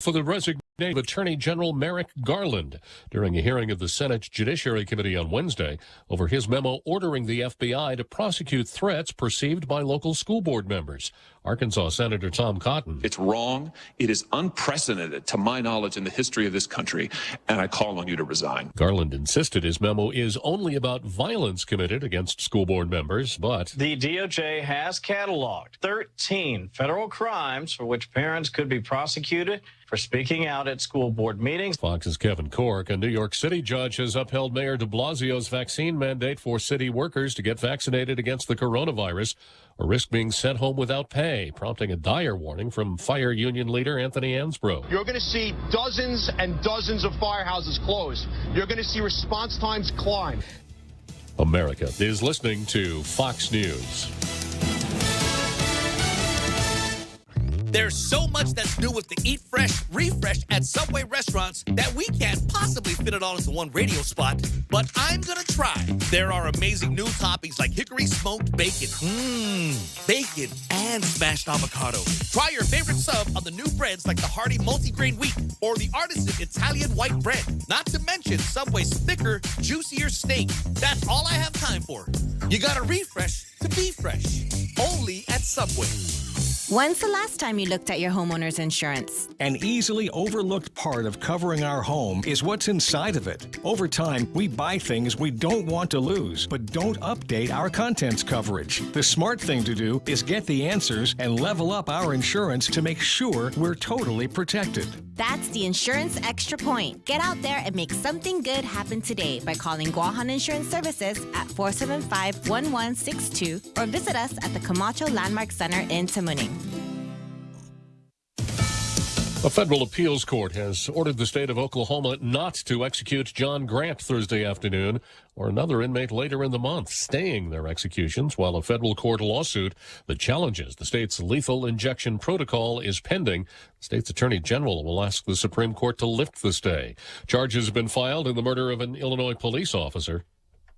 For the resignation of Attorney General Merrick Garland during a hearing of the Senate Judiciary Committee on Wednesday over his memo ordering the FBI to prosecute threats perceived by local school board members. Arkansas Senator Tom Cotton. It's wrong. It is unprecedented, to my knowledge, in the history of this country, and I call on you to resign. Garland insisted his memo is only about violence committed against school board members, but the DOJ has cataloged 13 federal crimes for which parents could be prosecuted for speaking out at school board meetings. Fox's Kevin Cork. A New York City judge has upheld Mayor de Blasio's vaccine mandate for city workers to get vaccinated against the coronavirus or risk being sent home without pay, prompting a dire warning from fire union leader Anthony Ansbro. You're going to see dozens and dozens of firehouses closed. You're going to see response times climb. America is listening to Fox News. There's so much that's new with the Eat Fresh, Refresh at Subway restaurants that we can't possibly fit it all into one radio spot, but I'm gonna try. There are amazing new toppings like hickory smoked bacon, bacon and smashed avocado. Try your favorite sub on the new breads like the hearty multigrain wheat or the artisan Italian white bread. Not to mention Subway's thicker, juicier steak. That's all I have time for. You gotta refresh to be fresh. Only at Subway. When's the last time you looked at your homeowner's insurance? An easily overlooked part of covering our home is what's inside of it. Over time, we buy things we don't want to lose, but don't update our contents coverage. The smart thing to do is get the answers and level up our insurance to make sure we're totally protected. That's the Insurance Extra Point. Get out there and make something good happen today by calling Guahan Insurance Services at 475-1162 or visit us at the Camacho Landmark Center in Tamuning. A federal appeals court has ordered the state of Oklahoma not to execute John Grant Thursday afternoon or another inmate later in the month, staying their executions while a federal court lawsuit that challenges the state's lethal injection protocol is pending. The state's attorney general will ask the Supreme Court to lift the stay. Charges have been filed in the murder of an Illinois police officer.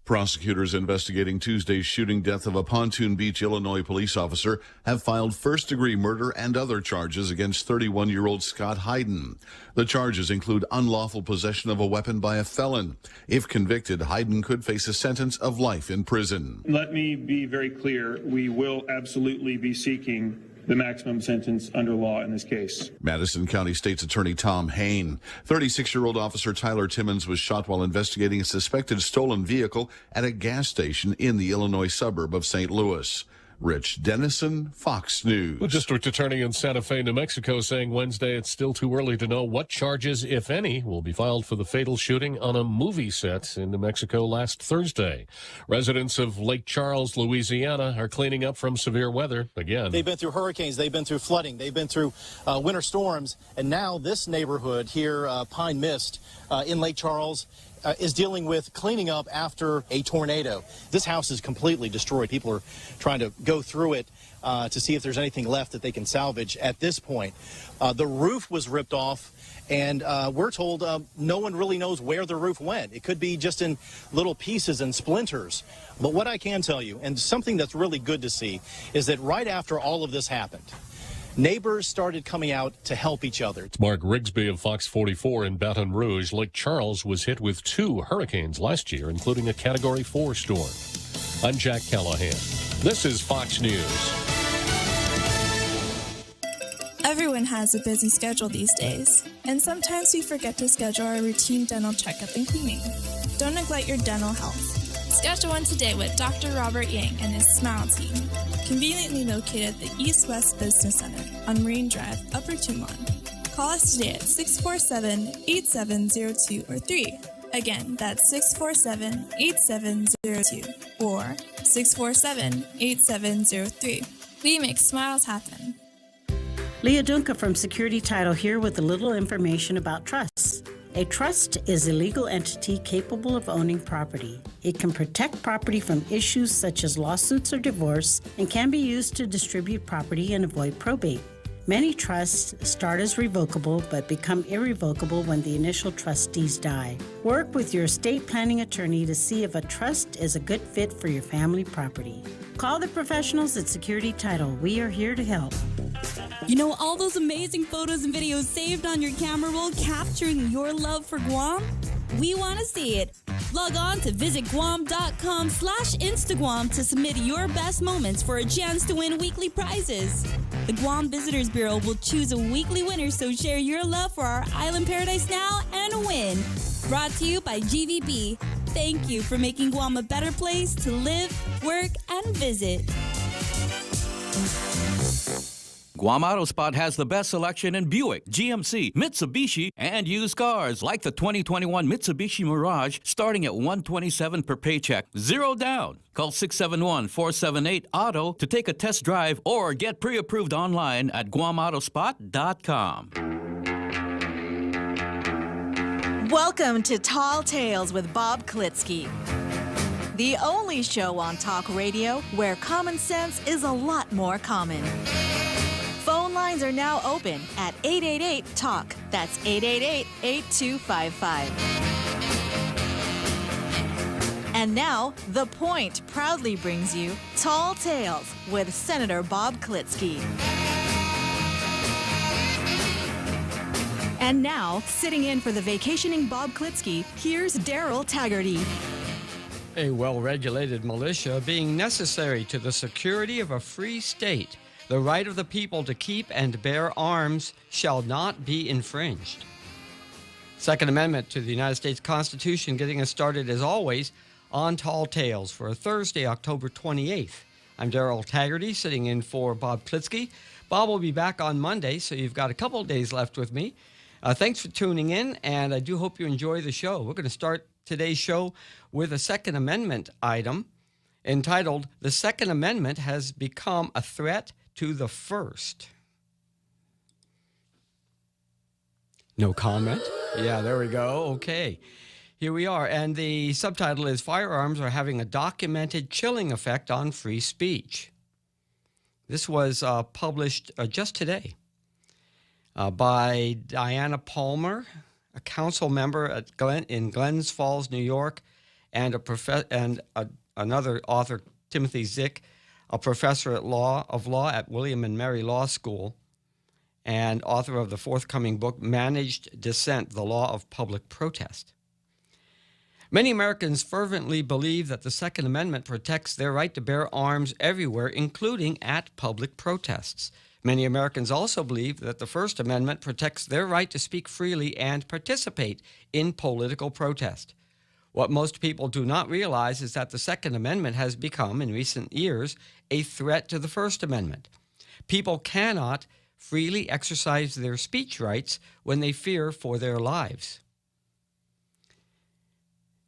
Prosecutors investigating Tuesday's shooting death of a Pontoon Beach, Illinois police officer have filed first-degree murder and other charges against 31-year-old Scott Hayden. The charges include unlawful possession of a weapon by a felon. If convicted, Hayden could face a sentence of life in prison. Let me be very clear. We will absolutely be seeking the maximum sentence under law in this case. Madison County State's Attorney Tom Hain. 36-year-old Officer Tyler Timmons was shot while investigating a suspected stolen vehicle at a gas station in the Illinois suburb of St. Louis. Rich Dennison, Fox News. The district attorney in Santa Fe, New Mexico, saying Wednesday it's still too early to know what charges, if any, will be filed for the fatal shooting on a movie set in New Mexico last Thursday. Residents of Lake Charles, Louisiana, are cleaning up from severe weather again. They've been through hurricanes, they've been through flooding, they've been through winter storms, and now this neighborhood here, Pine Mist, in Lake Charles, is dealing with cleaning up after a tornado. This house is completely destroyed. People are trying to go through it to see if there's anything left that they can salvage at this point. The roof was ripped off, and we're told no one really knows where the roof went. It could be just in little pieces and splinters. But what I can tell you, and something that's really good to see, is that right after all of this happened, neighbors started coming out to help each other. It's Mark Rigsby of Fox 44 in Baton Rouge. Lake Charles was hit with 2 hurricanes last year, including a Category 4 storm. I'm Jack Callahan. This is Fox News. Everyone has a busy schedule these days, and sometimes we forget to schedule our routine dental checkup and cleaning. Don't neglect your dental health. Schedule one today with Dr. Robert Yang and his Smile Team, conveniently located at the East West Business Center on Marine Drive, Upper Tumon. Call us today at 647-8702 or 3. Again, that's 647-8702 or 647-8703. We make smiles happen. Leah Dunca from Security Title here with a little information about trusts. A trust is a legal entity capable of owning property. It can protect property from issues such as lawsuits or divorce and can be used to distribute property and avoid probate. Many trusts start as revocable but become irrevocable when the initial trustees die. Work with your estate planning attorney to see if a trust is a good fit for your family property. Call the professionals at Security Title. We are here to help. You know all those amazing photos and videos saved on your camera roll capturing your love for Guam? We want to see it. Log on to visitguam.com/Instagram to submit your best moments for a chance to win weekly prizes. The Guam Visitors Bureau will choose a weekly winner, so share your love for our island paradise now and win. Brought to you by GVB. Thank you for making Guam a better place to live, work, and visit. Guam Auto Spot has the best selection in Buick, GMC, Mitsubishi, and used cars like the 2021 Mitsubishi Mirage starting at $127 per paycheck, 0 down. Call 671-478-AUTO to take a test drive or get pre-approved online at GuamAutospot.com. Welcome to Tall Tales with Bob Klitzkie, the only show on talk radio where common sense is a lot more common. Phone lines are now open at 888-TALK. That's 888-8255. And now, The Point proudly brings you Tall Tales with Senator Bob Klitzkie. And now, sitting in for the vacationing Bob Klitzkie, here's Daryl Taggarty. A well-regulated militia being necessary to the security of a free state. The right of the people to keep and bear arms shall not be infringed. Second Amendment to the United States Constitution getting us started, as always, on Tall Tales for Thursday, October 28th. I'm Daryl Taggarty, sitting in for Bob Klitzkie. Bob will be back on Monday, so you've got a couple of days left with me. Thanks for tuning in, and I do hope you enjoy the show. We're going to start today's show with a Second Amendment item entitled, "The Second Amendment Has Become a Threat to the First." No comment? Yeah, there we go. Okay. Here we are. And the subtitle is, "Firearms Are Having a Documented Chilling Effect on Free Speech." This was published just today by Diana Palmer, a council member at in Glens Falls, New York, and another author, Timothy Zick, a professor of law at William and Mary Law School, and author of the forthcoming book, Managed Dissent, The Law of Public Protest. Many Americans fervently believe that the Second Amendment protects their right to bear arms everywhere, including at public protests. Many Americans also believe that the First Amendment protects their right to speak freely and participate in political protest. What most people do not realize is that the Second Amendment has become, in recent years, a threat to the First Amendment. People cannot freely exercise their speech rights when they fear for their lives.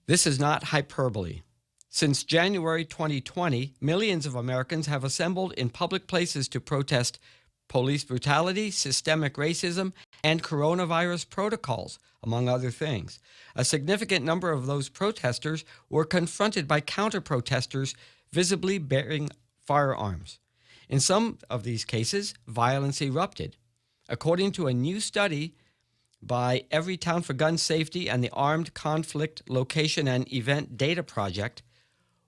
This is not hyperbole. Since January 2020, millions of Americans have assembled in public places to protest police brutality, systemic racism, and coronavirus protocols, among other things. A significant number of those protesters were confronted by counter-protesters visibly bearing firearms. In some of these cases, violence erupted. According to a new study by Everytown for Gun Safety and the Armed Conflict Location and Event Data Project,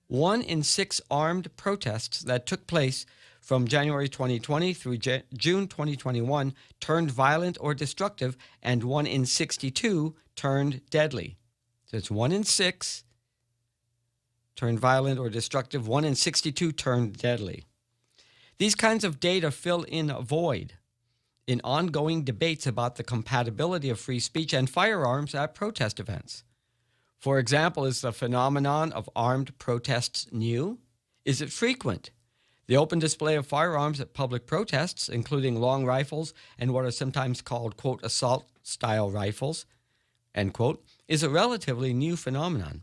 1 in 6 armed protests that took place from January 2020 through June 2021 turned violent or destructive, and 1 in 62 turned deadly. So it's 1 in 6 turned violent or destructive, 1 in 62 turned deadly. These kinds of data fill in a void in ongoing debates about the compatibility of free speech and firearms at protest events. For example, is the phenomenon of armed protests new? Is it frequent? The open display of firearms at public protests, including long rifles and what are sometimes called, quote, assault-style rifles, end quote, is a relatively new phenomenon.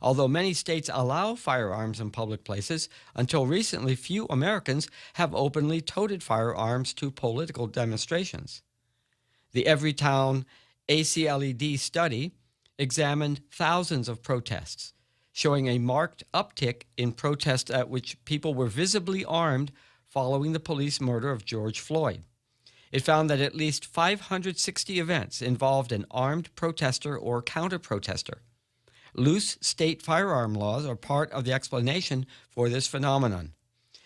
Although many states allow firearms in public places, until recently few Americans have openly toted firearms to political demonstrations. The Everytown ACLED study examined thousands of protests, showing a marked uptick in protests at which people were visibly armed following the police murder of George Floyd. It found that at least 560 events involved an armed protester or counter-protester. Loose state firearm laws are part of the explanation for this phenomenon.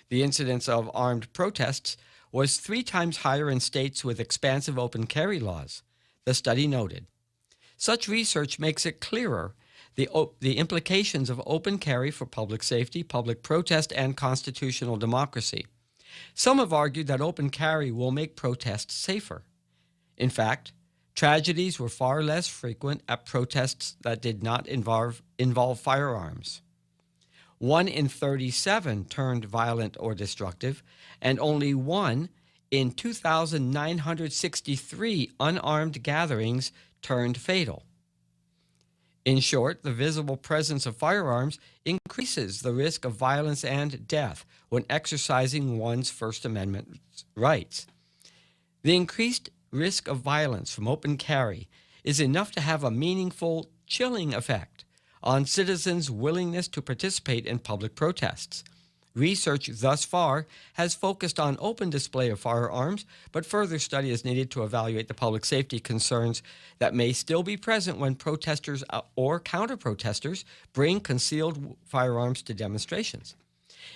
The incidence of armed protests was 3 times higher in states with expansive open carry laws, the study noted. Such research makes it clearer the implications of open carry for public safety, public protest, and constitutional democracy. Some have argued that open carry will make protests safer. In fact, tragedies were far less frequent at protests that did not involve firearms. 1 in 37 turned violent or destructive, and only 1 in 2,963 unarmed gatherings turned fatal. In short, the visible presence of firearms increases the risk of violence and death when exercising one's First Amendment rights. The increased risk of violence from open carry is enough to have a meaningful chilling effect on citizens' willingness to participate in public protests. Research thus far has focused on open display of firearms, but further study is needed to evaluate the public safety concerns that may still be present when protesters or counter-protesters bring concealed firearms to demonstrations.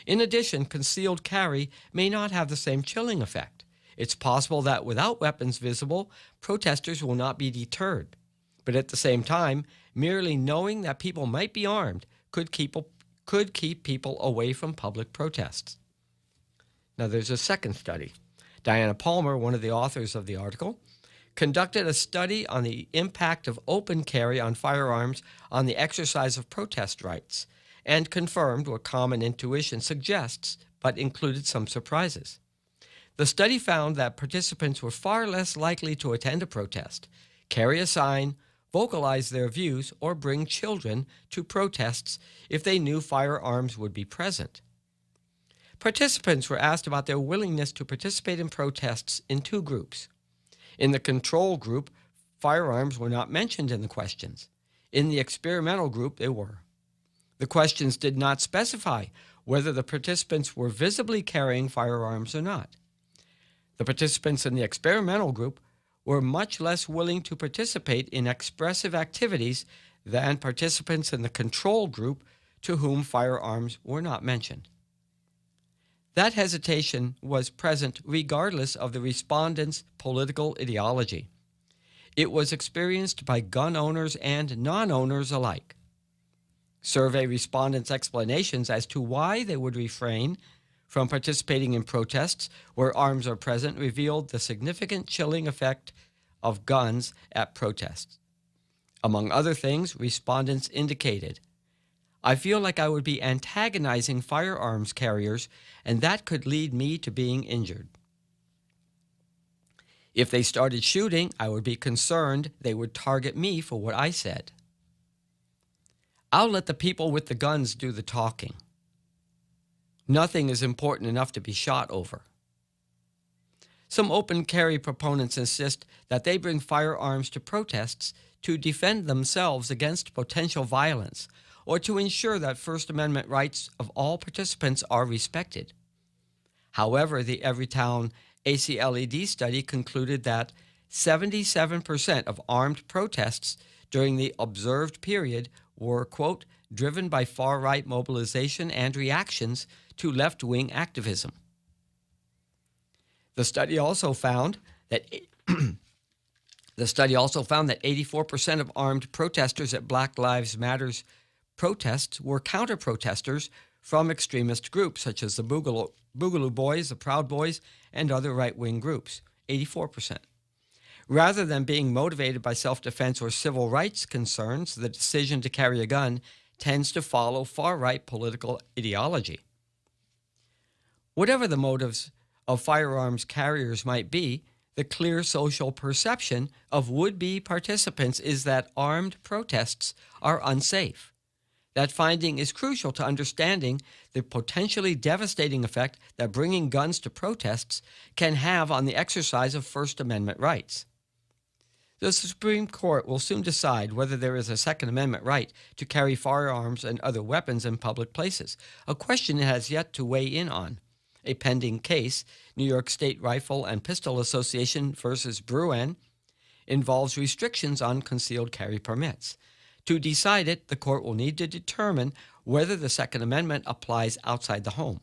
In addition, concealed carry may not have the same chilling effect. It's possible that without weapons visible, protesters will not be deterred. But at the same time, merely knowing that people might be armed could keep people away from public protests. Now, there's a second study. Diana Palmer, one of the authors of the article, conducted a study on the impact of open carry on firearms on the exercise of protest rights and confirmed what common intuition suggests, but included some surprises. The study found that participants were far less likely to attend a protest, carry a sign, vocalize their views, or bring children to protests if they knew firearms would be present. Participants were asked about their willingness to participate in protests in 2 groups. In the control group, firearms were not mentioned in the questions. In the experimental group, they were. The questions did not specify whether the participants were visibly carrying firearms or not. The participants in the experimental group were much less willing to participate in expressive activities than participants in the control group to whom firearms were not mentioned. That hesitation was present regardless of the respondents' political ideology. It was experienced by gun owners and non-owners alike. Survey respondents' explanations as to why they would refrain from participating in protests where arms are present revealed the significant chilling effect of guns at protests. Among other things, respondents indicated, "I feel like I would be antagonizing firearms carriers, and that could lead me to being injured. If they started shooting, I would be concerned they would target me for what I said. I'll let the people with the guns do the talking. Nothing is important enough to be shot over." Some open carry proponents insist that they bring firearms to protests to defend themselves against potential violence or to ensure that First Amendment rights of all participants are respected. However, the Everytown ACLED study concluded that 77% of armed protests during the observed period were, quote, driven by far-right mobilization and reactions to left-wing activism. The study also found that 84% of armed protesters at Black Lives Matter protests were counter-protesters from extremist groups such as the Boogaloo Boys, the Proud Boys, and other right-wing groups, 84%. Rather than being motivated by self-defense or civil rights concerns, the decision to carry a gun tends to follow far-right political ideology. Whatever the motives of firearms carriers might be, the clear social perception of would-be participants is that armed protests are unsafe. That finding is crucial to understanding the potentially devastating effect that bringing guns to protests can have on the exercise of First Amendment rights. The Supreme Court will soon decide whether there is a Second Amendment right to carry firearms and other weapons in public places, a question it has yet to weigh in on. a pending case, New York State Rifle and Pistol Association versus Bruin, involves restrictions on concealed carry permits. To decide it, the court will need to determine whether the Second Amendment applies outside the home.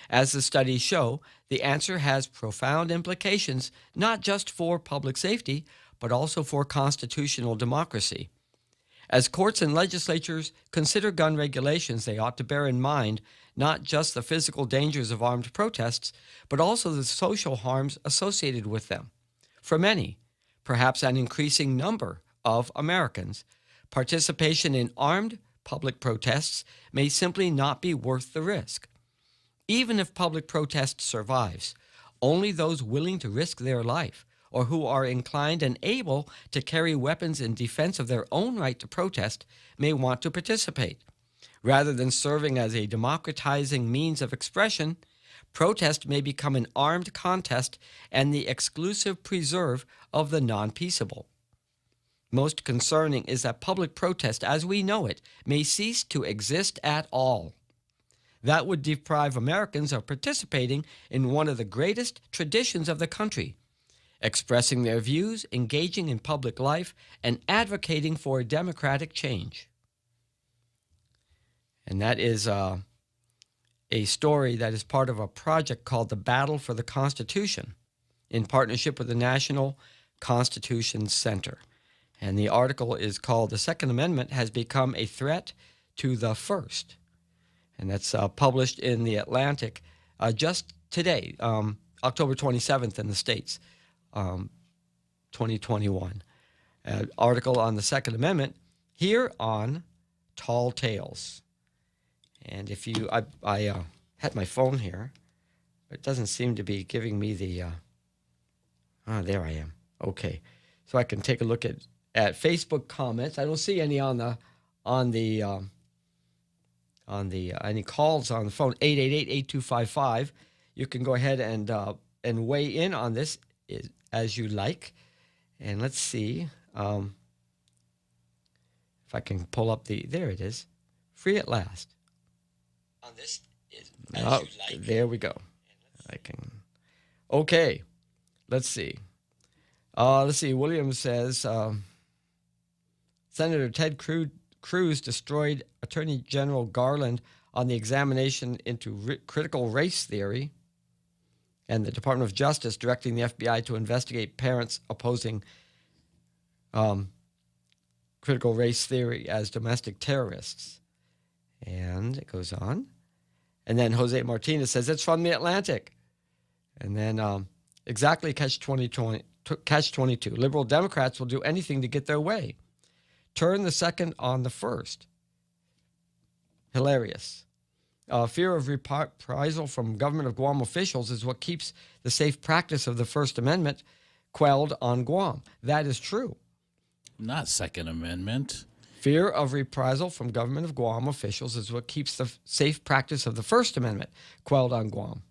As the studies show, the answer has profound implications not just for public safety, but also for constitutional democracy. As courts and legislatures consider gun regulations, they ought to bear in mind not just the physical dangers of armed protests, but also the social harms associated with them. For many, perhaps an increasing number of Americans, participation in armed public protests may simply not be worth the risk. Even if public protest survives, only those willing to risk their life or who are inclined and able to carry weapons in defense of their own right to protest may want to participate. Rather than serving as a democratizing means of expression, protest may become an armed contest and the exclusive preserve of the non-peaceable. Most concerning is that public protest, as we know it, may cease to exist at all. That would deprive Americans of participating in one of the greatest traditions of the country, expressing their views, engaging in public life, and advocating for democratic change. And that is a story that is part of a project called the Battle for the Constitution in partnership with the National Constitution Center. And the article is called "The Second Amendment Has Become a Threat to the First." And that's published in The Atlantic just today, October 27th in the States, 2021. Article on the Second Amendment here on Tall Tales. And if you, I had my phone here, but it doesn't seem to be giving me the, there I am. Okay. So I can take a look at Facebook comments. I don't see any on the any calls on the phone. 888-8255. You can go ahead and weigh in on this as you like. And let's see if I can pull up there it is. Free at last. On this is as you like. There we go. I can. Okay. Let's see. William says Senator Ted Cruz destroyed Attorney General Garland on the examination into critical race theory, and the Department of Justice directing the FBI to investigate parents opposing critical race theory as domestic terrorists. And it goes on. And then Jose Martinez says, it's from The Atlantic. And then exactly catch-22. Liberal Democrats will do anything to get their way. Turn the second on the first. Hilarious. Fear of reprisal from government of Guam officials is what keeps the safe practice of the First Amendment quelled on Guam. That is true. Not Second Amendment. Fear of reprisal from government of Guam officials is what keeps the safe practice of the First Amendment quelled on Guam.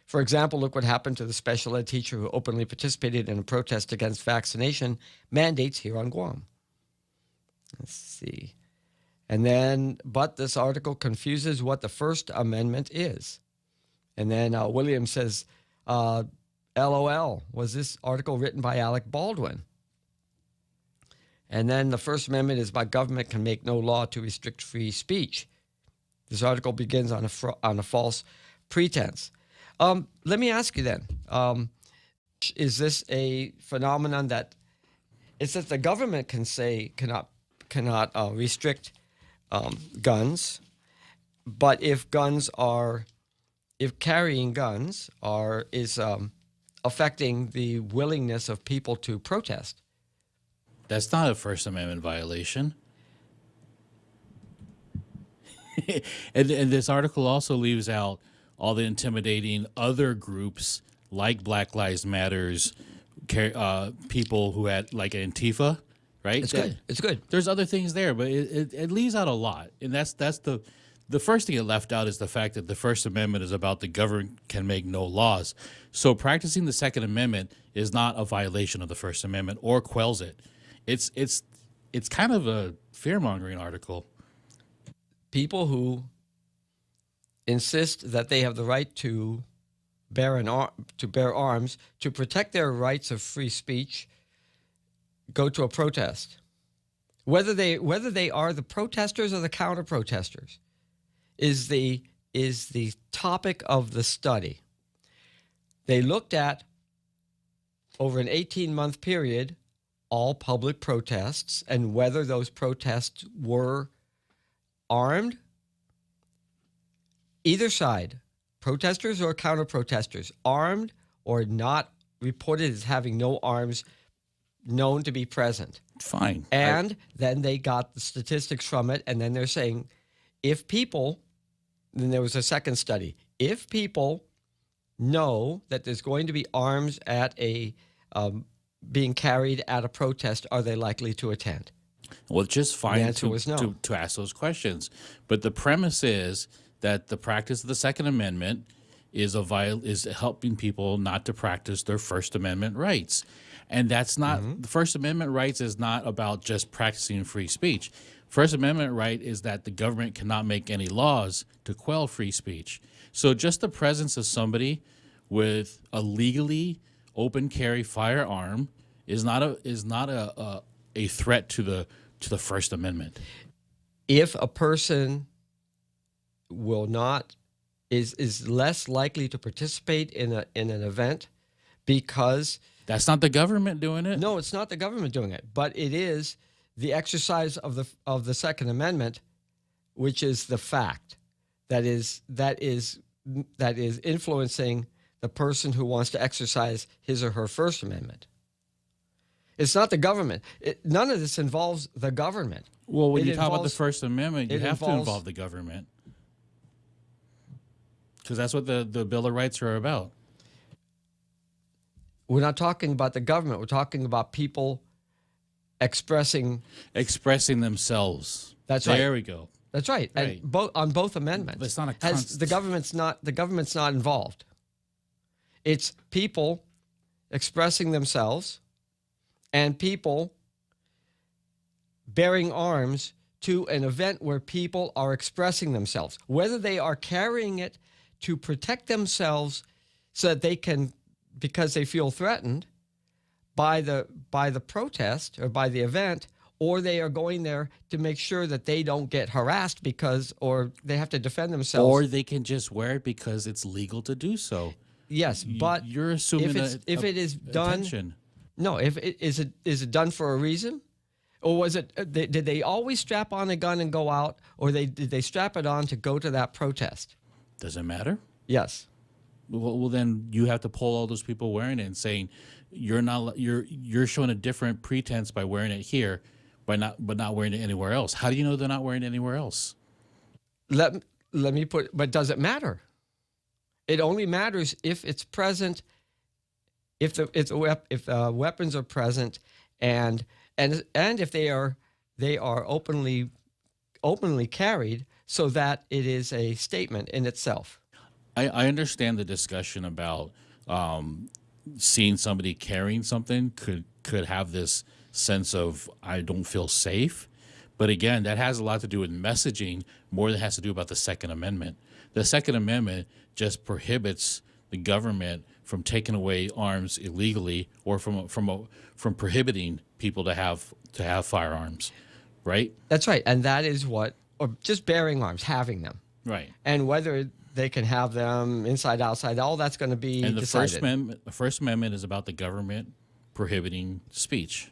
For example, look what happened to the special ed teacher who openly participated in a protest against vaccination mandates here on Guam. Let's see. And then, but this article confuses what the First Amendment is. And then William says, LOL, was this article written by Alec Baldwin? And then the First Amendment is by government can make no law to restrict free speech. This article begins on a false pretense. Let me ask you then, is this a phenomenon that it's that the government can say cannot restrict guns, but if carrying guns is affecting the willingness of people to protest? That's not a First Amendment violation. and this article also leaves out all the intimidating other groups like Black Lives Matters, people who had like Antifa, right? It's good. It's good. There's other things there, but it leaves out a lot. And that's the first thing it left out is the fact that the First Amendment is about the government can make no laws. So practicing the Second Amendment is not a violation of the First Amendment or quells it. It's kind of a fear-mongering article. People who insist that they have the right to bear arms to protect their rights of free speech, go to a protest. Whether they are the protesters or the counter protesters is the topic of the study. They looked at, over an 18-month period, all public protests and whether those protests were armed. Either side, protesters or counter-protesters, armed or not reported as having no arms known to be present. Fine. And then they got the statistics from it, and then they're saying, if people, then there was a second study, if people know that there's going to be arms at being carried at a protest, are they likely to attend? Well, it's just fine The answer was no. to ask those questions. But the premise is that the practice of the Second Amendment is helping people not to practice their First Amendment rights. And that's not, the First Amendment rights is not about just practicing free speech. First Amendment right is that the government cannot make any laws to quell free speech. So just the presence of somebody with a legally open carry firearm is not a threat to the First Amendment. If a person is less likely to participate in an event because that's not the government doing it. No, it's not the government doing it, but it is the exercise of the Second Amendment, which is the fact that is influencing the person who wants to exercise his or her First Amendment. It's not the government. None of this involves the government. Well, when you talk about the First Amendment, you have to involve the government. Because that's what the Bill of Rights are about. We're not talking about the government. We're talking about people expressing themselves. That's right. There we go. That's right. Right. And on both amendments. But it's not the government's not involved. It's people expressing themselves and people bearing arms to an event where people are expressing themselves, whether they are carrying it to protect themselves so that they can, because they feel threatened by the protest or by the event, or they are going there to make sure that they don't get harassed or they have to defend themselves. Or they can just wear it because it's legal to do so. Yes, but you're assuming if it is done, attention. No, is it done for a reason? Or was it? Did they always strap on a gun and go out, or did they strap it on to go to that protest? Does it matter? Yes. Well, then you have to pull all those people wearing it and saying you're showing a different pretense by wearing it here, but not wearing it anywhere else. How do you know they're not wearing it anywhere else? Let me put. But does it matter? It only matters if it's present. If weapons are present, and if they are openly carried, so that it is a statement in itself. I understand the discussion about seeing somebody carrying something could have this sense of I don't feel safe, but again, that has a lot to do with messaging more than it has to do about the Second Amendment. The Second Amendment just prohibits the government from taking away arms illegally or from prohibiting people to have firearms, right? That's right, and that is or just bearing arms, having them, right? And whether they can have them inside, outside, all that's going to be decided. The First Amendment is about the government prohibiting speech,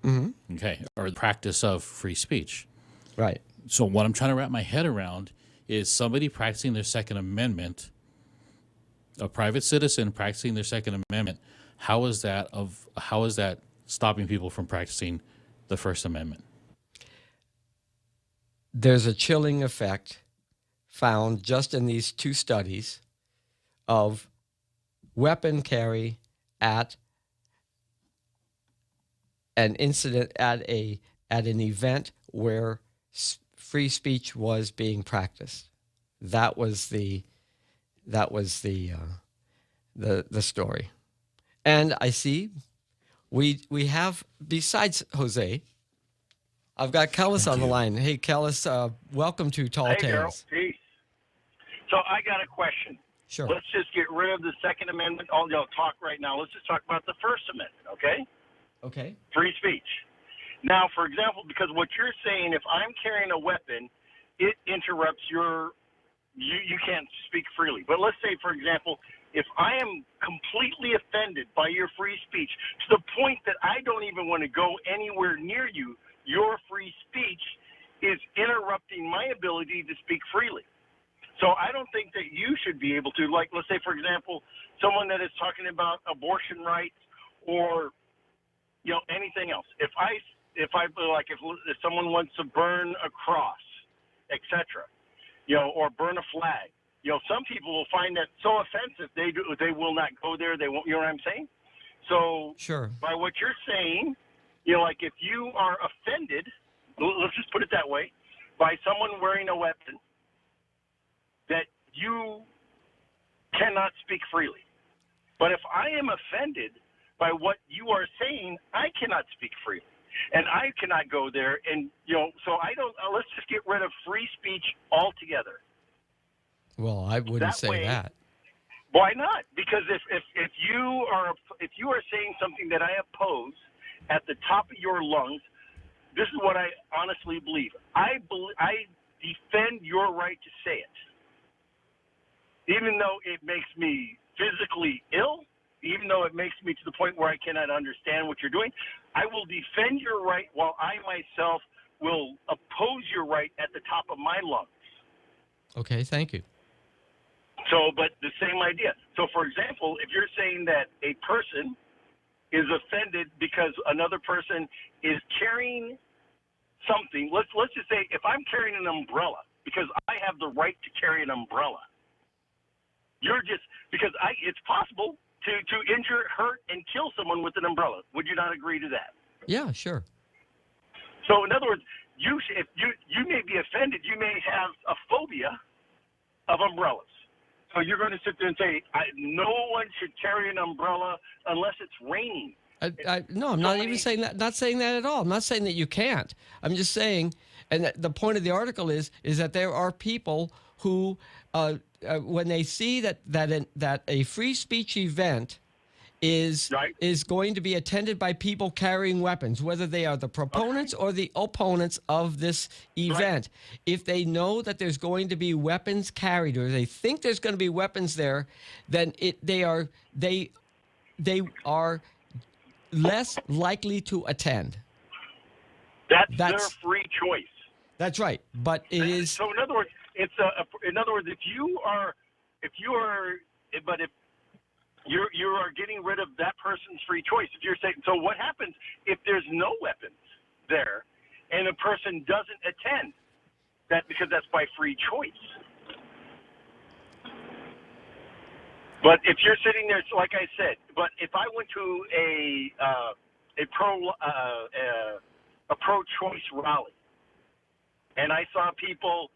okay, or the practice of free speech, right? So what I'm trying to wrap my head around is somebody practicing their Second Amendment. A private citizen practicing their Second Amendment, how is that stopping people from practicing the First Amendment? There's a chilling effect found just in these two studies of weapon carry at an incident at an event where free speech was being practiced. That was the story. And I see we have, besides Jose, I've got Kellis on the line. Hey, Kellis, welcome to Tall Tales. Peace. So I got a question. Sure. Let's just get rid of the Second Amendment. All talk right now. Let's just talk about the First Amendment, okay? Okay. Free speech. Now, for example, because what you're saying, if I'm carrying a weapon, it interrupts you can't speak freely. But let's say, for example, if I am completely offended by your free speech to the point that I don't even want to go anywhere near you, your free speech is interrupting my ability to speak freely. So I don't think that you should be able to, like, let's say, for example, someone that is talking about abortion rights or, anything else. If someone wants to burn a cross, etc., or burn a flag, some people will find that so offensive they will not go there. They won't. You know what I'm saying? So Sure. By what you're saying, like if you are offended, let's just put it that way, by someone wearing a weapon, that you cannot speak freely. But if I am offended by what you are saying, I cannot speak freely. And I cannot go there. And, so I don't, let's just get rid of free speech altogether. Well, I wouldn't say that. Why not? Because if you are saying something that I oppose at the top of your lungs, this is what I honestly believe. I defend your right to say it. Even though it makes me physically ill, even though it makes me to the point where I cannot understand what you're doing, I will defend your right while I myself will oppose your right at the top of my lungs. Okay, thank you. So, but the same idea. So, for example, if you're saying that a person is offended because another person is carrying something, let's just say if I'm carrying an umbrella because I have the right to carry an umbrella, because it's possible to injure, hurt, and kill someone with an umbrella. Would you not agree to that? Yeah, sure. So, in other words, if you may be offended. You may have a phobia of umbrellas. So you're going to sit there and say, no one should carry an umbrella unless it's raining. No, I'm not even saying that. Not saying that at all. I'm not saying that you can't. I'm just saying, and the point of the article is that there are people who, when they see that a free speech event is going to be attended by people carrying weapons, whether they are the proponents or the opponents of this event. Right. If they know that there's going to be weapons carried, or they think there's going to be weapons there, then they are less likely to attend. That's their free choice. That's right, but it is. So in other words, if you are getting rid of that person's free choice. If you're saying, so what happens if there's no weapons there and a person doesn't attend? Because that's by free choice. But if you're sitting there, like I said, but if I went to a pro-choice rally and I saw people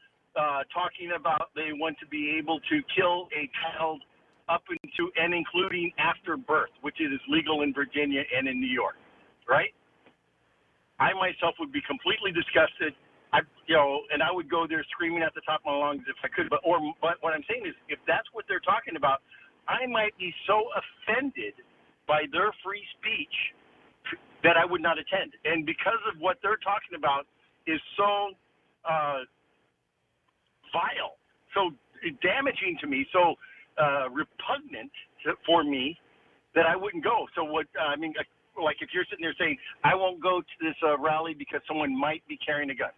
talking about they want to be able to kill a child up into and including after birth, which is legal in Virginia and in New York, right? I myself would be completely disgusted, and I would go there screaming at the top of my lungs if I could. But what I'm saying is, if that's what they're talking about, I might be so offended by their free speech that I would not attend. And because of what they're talking about is so vile, so damaging to me, so repugnant for me, that I wouldn't go. So like if you're sitting there saying, I won't go to this rally because someone might be carrying a gun.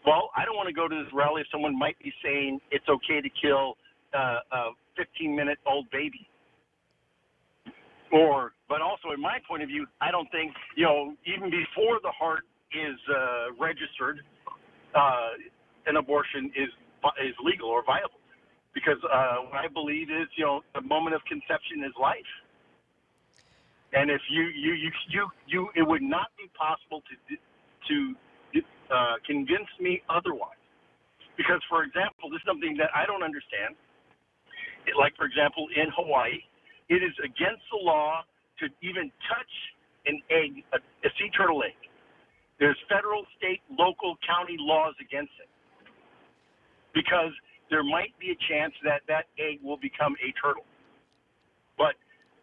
Well, I don't want to go to this rally if someone might be saying it's okay to kill a 15-minute-old baby. But also, in my point of view, I don't think, even before the heart is registered, an abortion is legal or viable. Because what I believe is, the moment of conception is life. And if it would not be possible to convince me otherwise. Because, for example, this is something that I don't understand. Like, for example, in Hawaii, it is against the law to even touch an egg, a sea turtle egg. There's federal, state, local, county laws against it. Because there might be a chance that that egg will become a turtle. But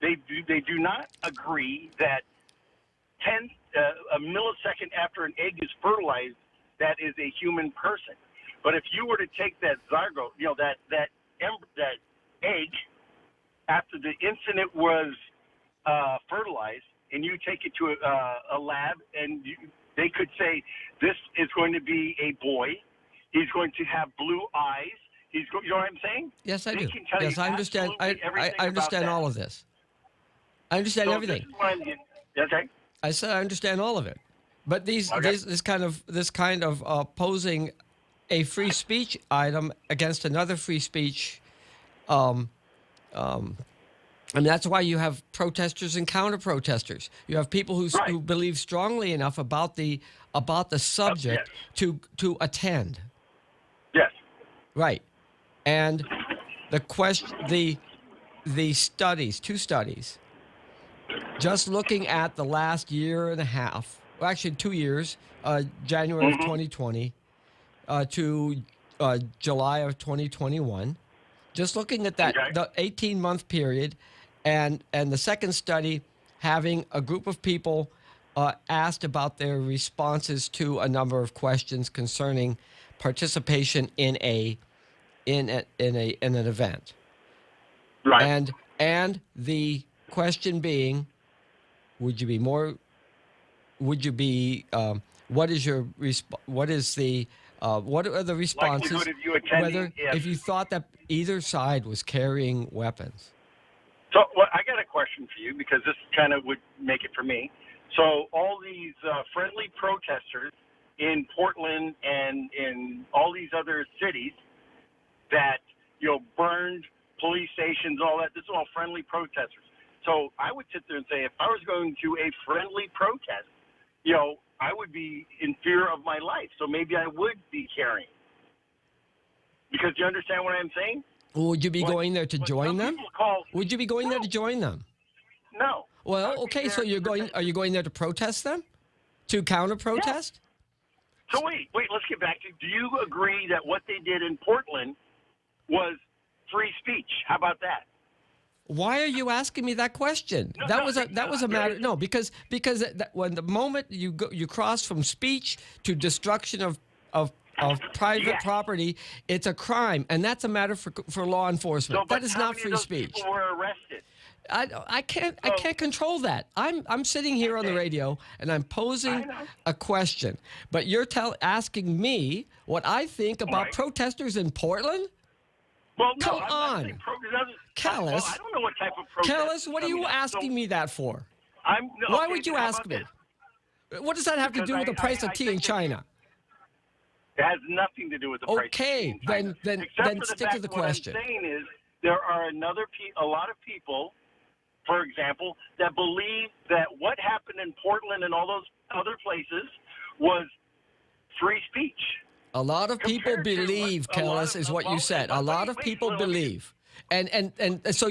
they do not agree that a millisecond after an egg is fertilized, that is a human person. But if you were to take that zygote, that egg, after the incident was fertilized, and you take it to a lab, and they could say, this is going to be a boy. He's going to have blue eyes. You know what I'm saying? Yes, I They do. can tell Yes, you I understand. I everything understand about all that. of this. I understand So everything. This is what I'm getting. Okay. I said I understand all of it, but this kind of posing a free speech item against another free speech, and that's why you have protesters and counter-protesters. You have people who believe strongly enough about the subject to attend. Yes. Right, and the studies, 2 studies. Just looking at the last year and a half, well, actually 2 years, January of 2020 to July of 2021, just looking at that, the 18-month period, and the second study having a group of people asked about their responses to a number of questions concerning participation in an event. Right. And the question being, what are the responses, Likelihood of you attending, if you thought that either side was carrying weapons? So I got a question for you, because this kind of would make it for me. So all these friendly protesters in Portland and in all these other cities that, burned police stations, all that, this is all friendly protesters. So I would sit there and say, if I was going to a friendly protest, I would be in fear of my life. So maybe I would be carrying. Because you understand what I'm saying? Would you be going there to join them? Would you be going there to join them? No. Well, okay, so are you going there to protest them? To counter-protest? So wait, let's get back to, do you agree that what they did in Portland was free speech? How about that? Why are you asking me that question? That was a matter. No, because when the moment you cross from speech to destruction of private property, it's a crime, and that's a matter for law enforcement. That is not free speech. People were arrested. I can't control that. I'm sitting here on the radio and I'm posing a question, but you're asking me what I think about protesters in Portland? Well, no, come on, Callis. I don't know what type of protest. Callis, what are you asking me that for? Why would you ask me? What does that have to do with the price of tea in China? It has nothing to do with the price of tea in China. then stick to the question. What I'm saying is there are a lot of people, for example, that believe that what happened in Portland and all those other places was free speech. A lot of people believe, Kellis, is what you said. A lot of people believe. And so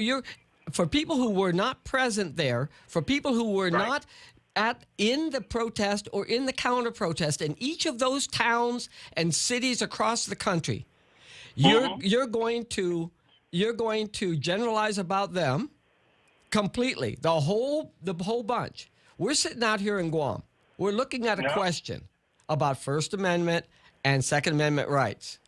for people who were not present there, for people who were not in the protest or in the counter-protest in each of those towns and cities across the country, you're going to generalize about them completely. The whole bunch. We're sitting out here in Guam. We're looking at a question about First Amendment and Second Amendment rights.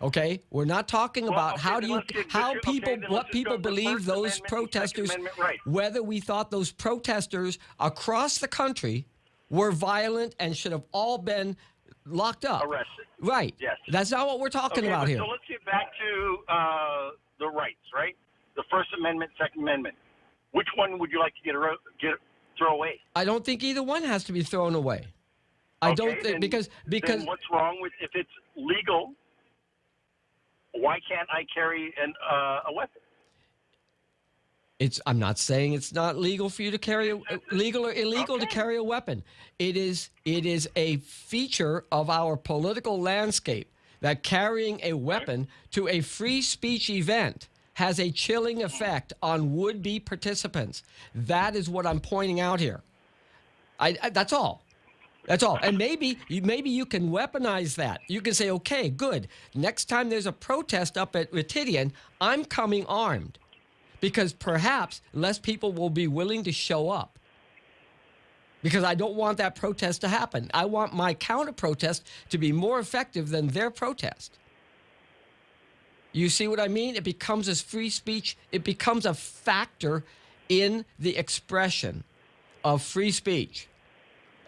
Okay. We're not talking about what people believe those protesters, whether we thought those protesters across the country were violent and should have all been locked up. Arrested. Right. Yes. That's not what we're talking about here. So let's get back to the rights, right? The First Amendment, Second Amendment. Which one would you like to throw away? I don't think either one has to be thrown away. I don't think because then what's wrong with, if it's legal, why can't I carry a weapon? I'm not saying it's not legal for you to carry legal or illegal to carry a weapon. It is a feature of our political landscape that carrying a weapon to a free speech event has a chilling effect on would-be participants. That is what I'm pointing out here. That's all. That's all. And maybe you can weaponize that. You can say, okay, good. Next time there's a protest up at Retidian, I'm coming armed. Because perhaps less people will be willing to show up. Because I don't want that protest to happen. I want my counter-protest to be more effective than their protest. You see what I mean? It becomes as free speech. It becomes a factor in the expression of free speech.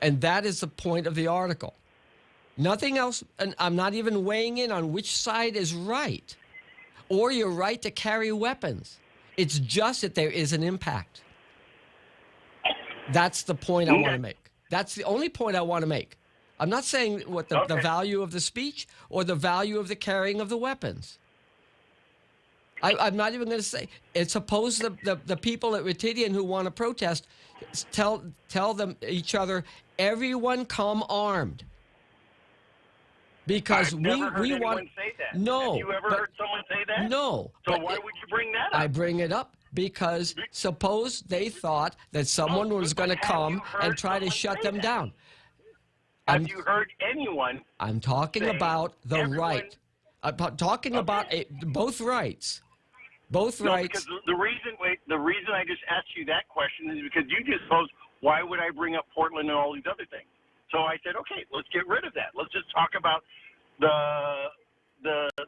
And that is the point of the article. Nothing else, and I'm not even weighing in on which side is right or your right to carry weapons. It's just that there is an impact. That's the point I want to make. That's the only point I want to make. I'm not saying what the value of the speech or the value of the carrying of the weapons. I'm not even going to say. It's suppose the people at Retidian who want to protest tell them each other, everyone come armed. Because I've never heard anyone want say that. No. Have you ever heard someone say that? No. So why would you bring that up? I bring it up because suppose they thought that someone was going to come and try to shut them down. Have you heard anyone? I'm talking about the right. I'm talking about both rights. Both rights. Because the reason I just asked you that question is because you just posed, why would I bring up Portland and all these other things? So I said, okay, let's get rid of that. Let's just talk about the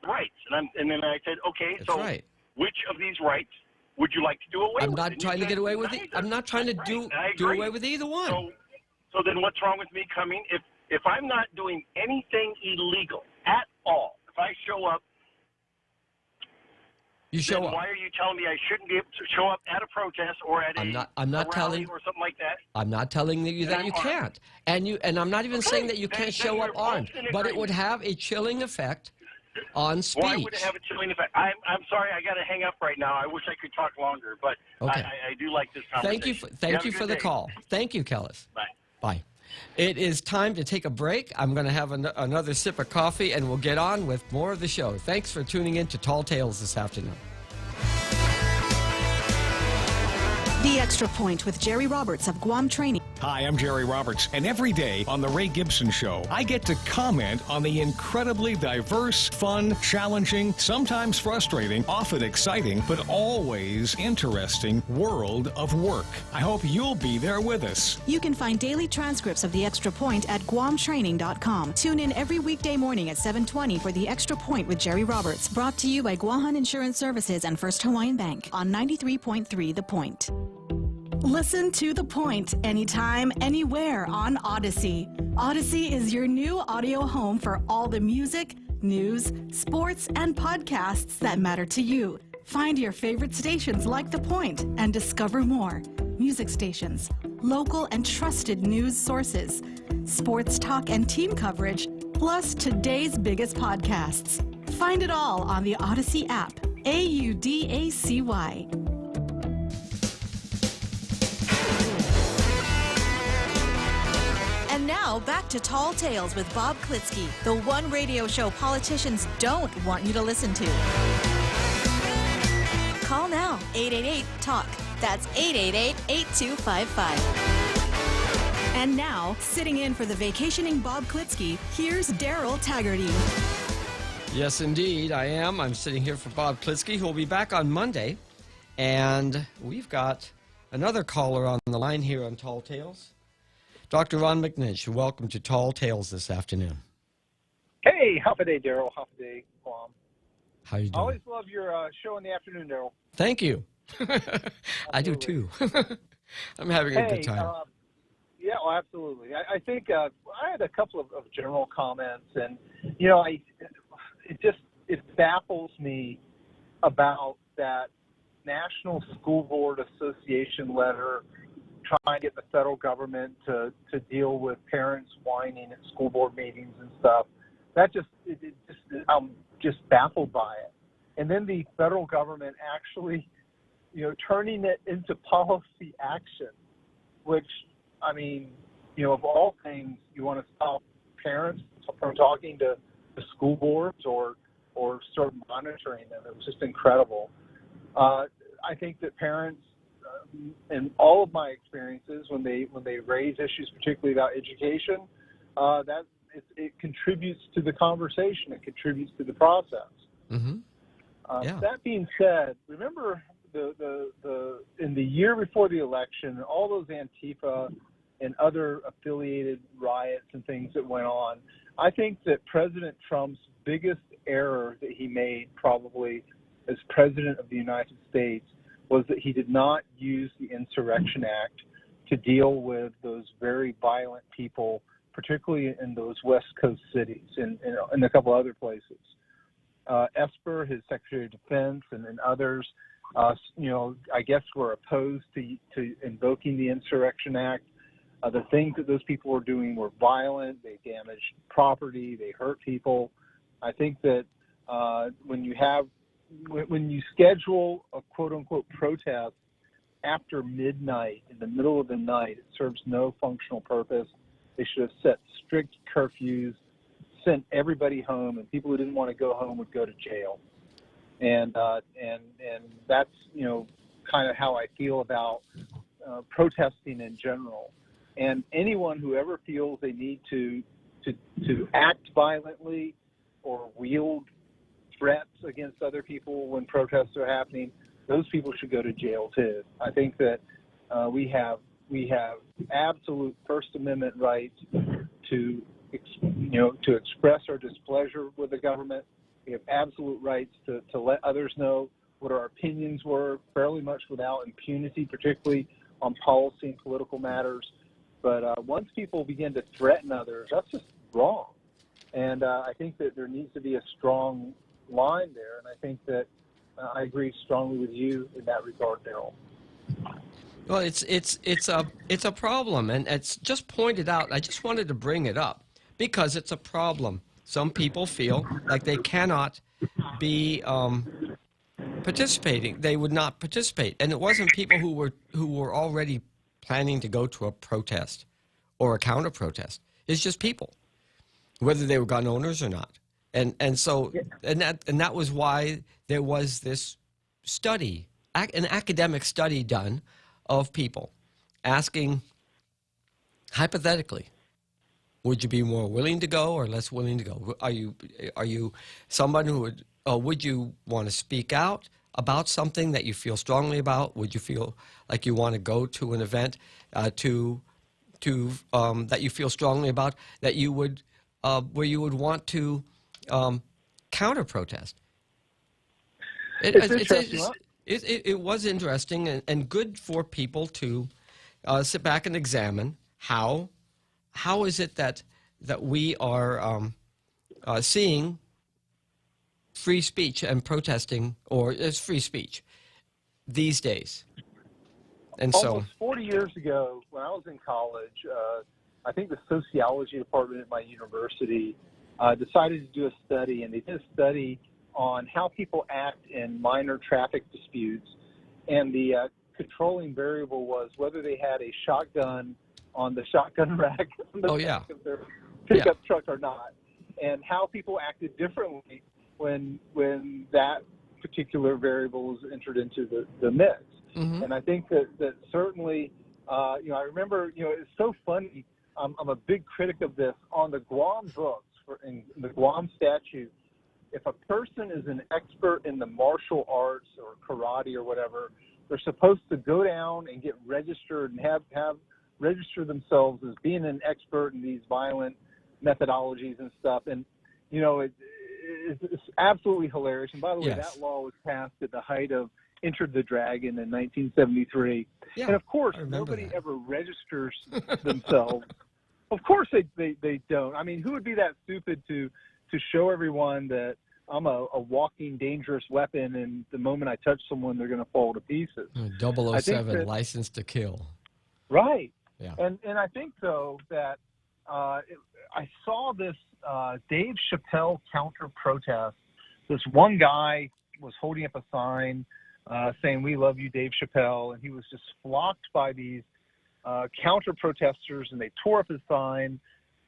rights. And then I said, okay, That's so right. Which of these rights would you like to do away with? I'm not trying to get away with it. I'm not trying to do away with either one. So then what's wrong with me coming? If I'm not doing anything illegal at all, if I show up, you show up. Why are you telling me I shouldn't be able to show up at a protest or at I'm not a telling rally or something like that? I'm not telling you that you can't. And I'm not even saying that you can't show up armed, but it would have a chilling effect on speech. Why would it have a chilling effect? I'm sorry, I got to hang up right now. I wish I could talk longer, but okay. I do like this conversation. Thank you for the call. Thank you, Kellis. Bye. Bye. It is time to take a break. I'm going to have another sip of coffee, and we'll get on with more of the show. Thanks for tuning in to Tall Tales this afternoon. The Extra Point with Jerry Roberts of Guam Training. Hi, I'm Jerry Roberts, and every day on The Ray Gibson Show, I get to comment on the incredibly diverse, fun, challenging, sometimes frustrating, often exciting, but always interesting world of work. I hope you'll be there with us. You can find daily transcripts of The Extra Point at guamtraining.com. Tune in every weekday morning at 7:20 for The Extra Point with Jerry Roberts, brought to you by Guahan Insurance Services and First Hawaiian Bank on 93.3 The Point. Listen to The Point anytime, anywhere on Odyssey. Odyssey is your new audio home for all the music, news, sports, and podcasts that matter to you. Find your favorite stations like The Point and discover more. Music stations, local and trusted news sources, sports talk and team coverage, plus today's biggest podcasts. Find it all on the Odyssey app. AUDACY. And now, back to Tall Tales with Bob Klitzkie, the one radio show politicians don't want you to listen to. Call now, 888-TALK. That's 888-8255. And now, sitting in for the vacationing Bob Klitzkie, here's Daryl Taggarty. Yes, indeed, I am. I'm sitting here for Bob Klitzkie, who will be back on Monday. And we've got another caller on the line here on Tall Tales. Dr. Ron McNish, welcome to Tall Tales this afternoon. Hey, half a day, Daryl. Half a day, Guam. How you doing? I always love your show in the afternoon, Daryl. Thank you. I do too. I'm having a good time. Yeah, well, absolutely. I think I had a couple of general comments, and you know, it baffles me about that National School Board Association letter trying to get the federal government to deal with parents whining at school board meetings and stuff. I'm just baffled by it. And then the federal government actually, you know, turning it into policy action, which, I mean, you know, of all things, you want to stop parents from talking to the school boards or start monitoring them. It was just incredible. I think that parents in all of my experiences, when they raise issues, particularly about education, it contributes to the conversation. It contributes to the process. Mm-hmm. That being said, remember in the year before the election, all those Antifa and other affiliated riots and things that went on. I think that President Trump's biggest error that he made, probably as president of the United States, was that he did not use the Insurrection Act to deal with those very violent people, particularly in those West Coast cities and a couple other places. Esper, his Secretary of Defense, and others, I guess were opposed to invoking the Insurrection Act. The things that those people were doing were violent. They damaged property. They hurt people. I think that when you schedule a quote-unquote protest after midnight, in the middle of the night, it serves no functional purpose. They should have set strict curfews, sent everybody home, and people who didn't want to go home would go to jail. And that's kind of how I feel about protesting in general. And anyone who ever feels they need to act violently or wield threats against other people when protests are happening, those people should go to jail too. I think that we have absolute First Amendment rights to express our displeasure with the government. We have absolute rights to let others know what our opinions were, fairly much without impunity, particularly on policy and political matters. But once people begin to threaten others, that's just wrong. And I think that there needs to be a strong line there. And I think that I agree strongly with you in that regard, Daryl. Well, it's a problem, and it's just pointed out. I just wanted to bring it up because it's a problem. Some people feel like they cannot be participating. They would not participate, and it wasn't people who were already planning to go to a protest or a counter protest. It's just people, whether they were gun owners or not, and that was why there was this study, an academic study done of people asking hypothetically, would you be more willing to go or less willing to go? Are you someone who would you want to speak out about something that you feel strongly about? Would you feel like you want to go to an event that you feel strongly about, that you would where you would want to counter protest? It was interesting and good for people to sit back and examine how is it that we are seeing free speech and protesting, or it's free speech these days. And almost 40 years ago, when I was in college, I think the sociology department at my university decided to do a study, and they did a study on how people act in minor traffic disputes, and the controlling variable was whether they had a shotgun on the shotgun rack on the back of their pickup truck or not, and how people acted differently when that particular variable was entered into the mix. Mm-hmm. And I think that certainly, I remember, it's so funny. I'm a big critic of this on the Guam books, in the Guam statute. If a person is an expert in the martial arts or karate or whatever, they're supposed to go down and get registered and have register themselves as being an expert in these violent methodologies and stuff. And, it's absolutely hilarious. And by the way, that law was passed at the height of Enter the Dragon in 1973. Yeah, and of course, nobody ever registers themselves. Of course they don't. I mean, who would be that stupid to show everyone that I'm a walking dangerous weapon, and the moment I touch someone, they're going to fall to pieces? 007, License to Kill. Right. Yeah. And I think, though, that I saw this Dave Chappelle counter-protest. This one guy was holding up a sign saying, "We love you, Dave Chappelle," and he was just flocked by these counter-protesters, and they tore up his sign,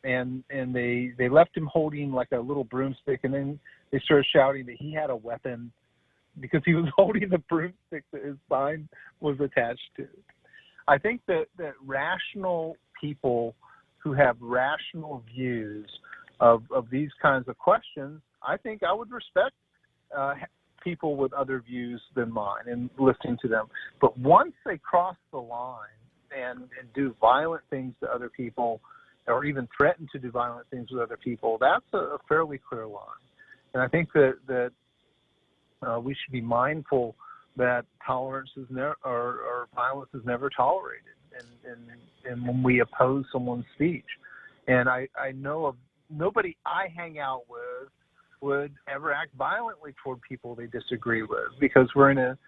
and they left him holding like a little broomstick, and then they started shouting that he had a weapon, because he was holding the broomstick that his sign was attached to. I think that rational people who have rational views of these kinds of questions, I think I would respect people with other views than mine and listening to them. But once they cross the line and do violent things to other people, or even threaten to do violent things with other people, that's a fairly clear line. And I think that we should be mindful that tolerance is or violence is never tolerated, and when we oppose someone's speech. And I know of nobody I hang out with would ever act violently toward people they disagree with, because we're in a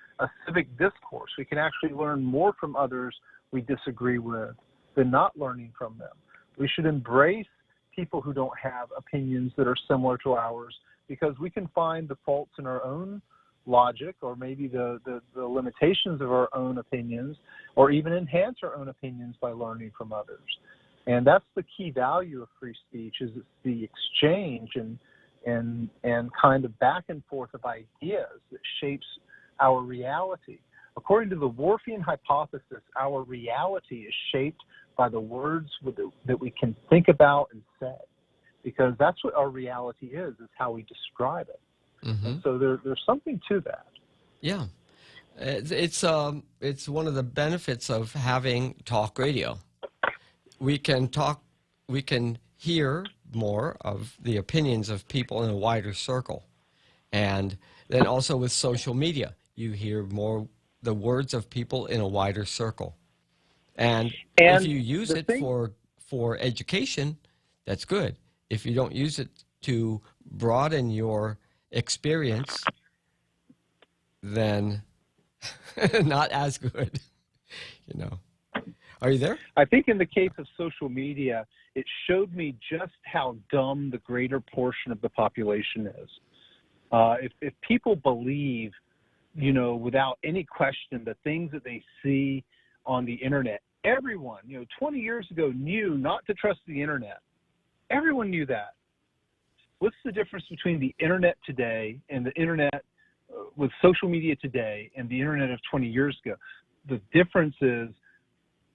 civic discourse. We can actually learn more from others we disagree with than not learning from them. We should embrace people who don't have opinions that are similar to ours, because we can find the faults in our own logic, or maybe the limitations of our own opinions, or even enhance our own opinions by learning from others. And that's the key value of free speech, is it's the exchange and kind of back and forth of ideas that shapes our reality. According to the Whorfian hypothesis, our reality is shaped by the words that we can think about and say, because that's what our reality is how we describe it. Mm-hmm. And so there's something to that. Yeah. It's one of the benefits of having talk radio. We can hear more of the opinions of people in a wider circle. And then also with social media, you hear more the words of people in a wider circle. And if you use it for education, that's good. If you don't use it to broaden your experience, then not as good, you know. Are you there? I think in the case of social media, it showed me just how dumb the greater portion of the population is. If people believe, you know, without any question, the things that they see on the internet, everyone, 20 years ago knew not to trust the internet. Everyone knew that. What's the difference between the internet today and the internet with social media today and the internet of 20 years ago? The difference is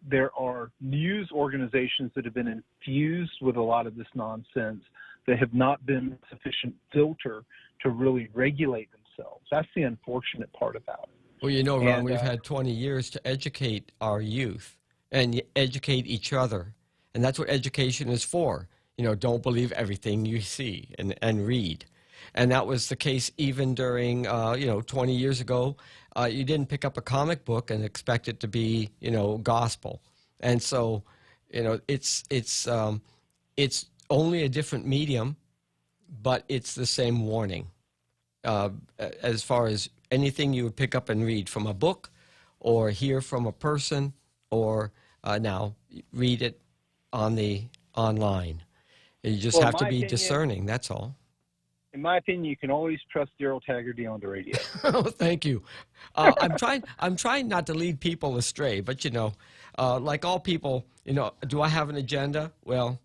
there are news organizations that have been infused with a lot of this nonsense that have not been sufficient filter to really regulate themselves. That's the unfortunate part about it. Well, Ron, we've had 20 years to educate our youth and educate each other. And that's what education is for. Don't believe everything you see and read. And that was the case even during, 20 years ago. You didn't pick up a comic book and expect it to be, gospel. And so, it's only a different medium, but it's the same warning. As far as anything you would pick up and read from a book or hear from a person or now read it online. You just have to be discerning, that's all. In my opinion, you can always trust Daryl Taggarty on the radio. Oh, thank you. I'm trying not to lead people astray, but like all people, do I have an agenda? Well,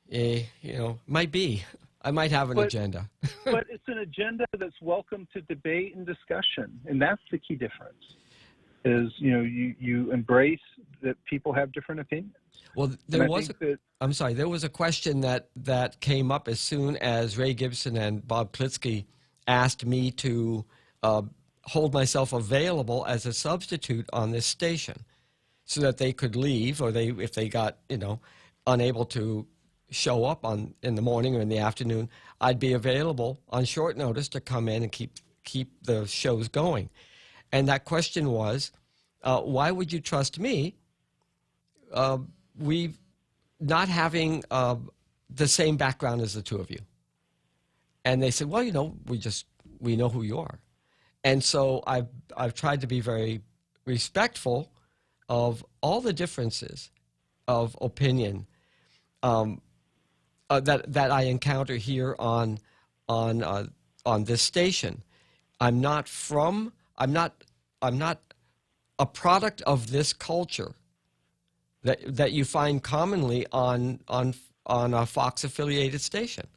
might be. I might have an agenda. But it's an agenda that's welcome to debate and discussion, and that's the key difference. Is you embrace that people have different opinions. Well, there was a question that came up as soon as Ray Gibson and Bob Klitzkie asked me to hold myself available as a substitute on this station so that they could leave, or if they got, unable to show up in the morning or in the afternoon, I'd be available on short notice to come in and keep the shows going. And that question was, why would you trust me? We not having the same background as the two of you. And they said, well, we know who you are. And so I've tried to be very respectful of all the differences of opinion that I encounter here on this station. I'm not a product of this culture that you find commonly on a Fox affiliated station.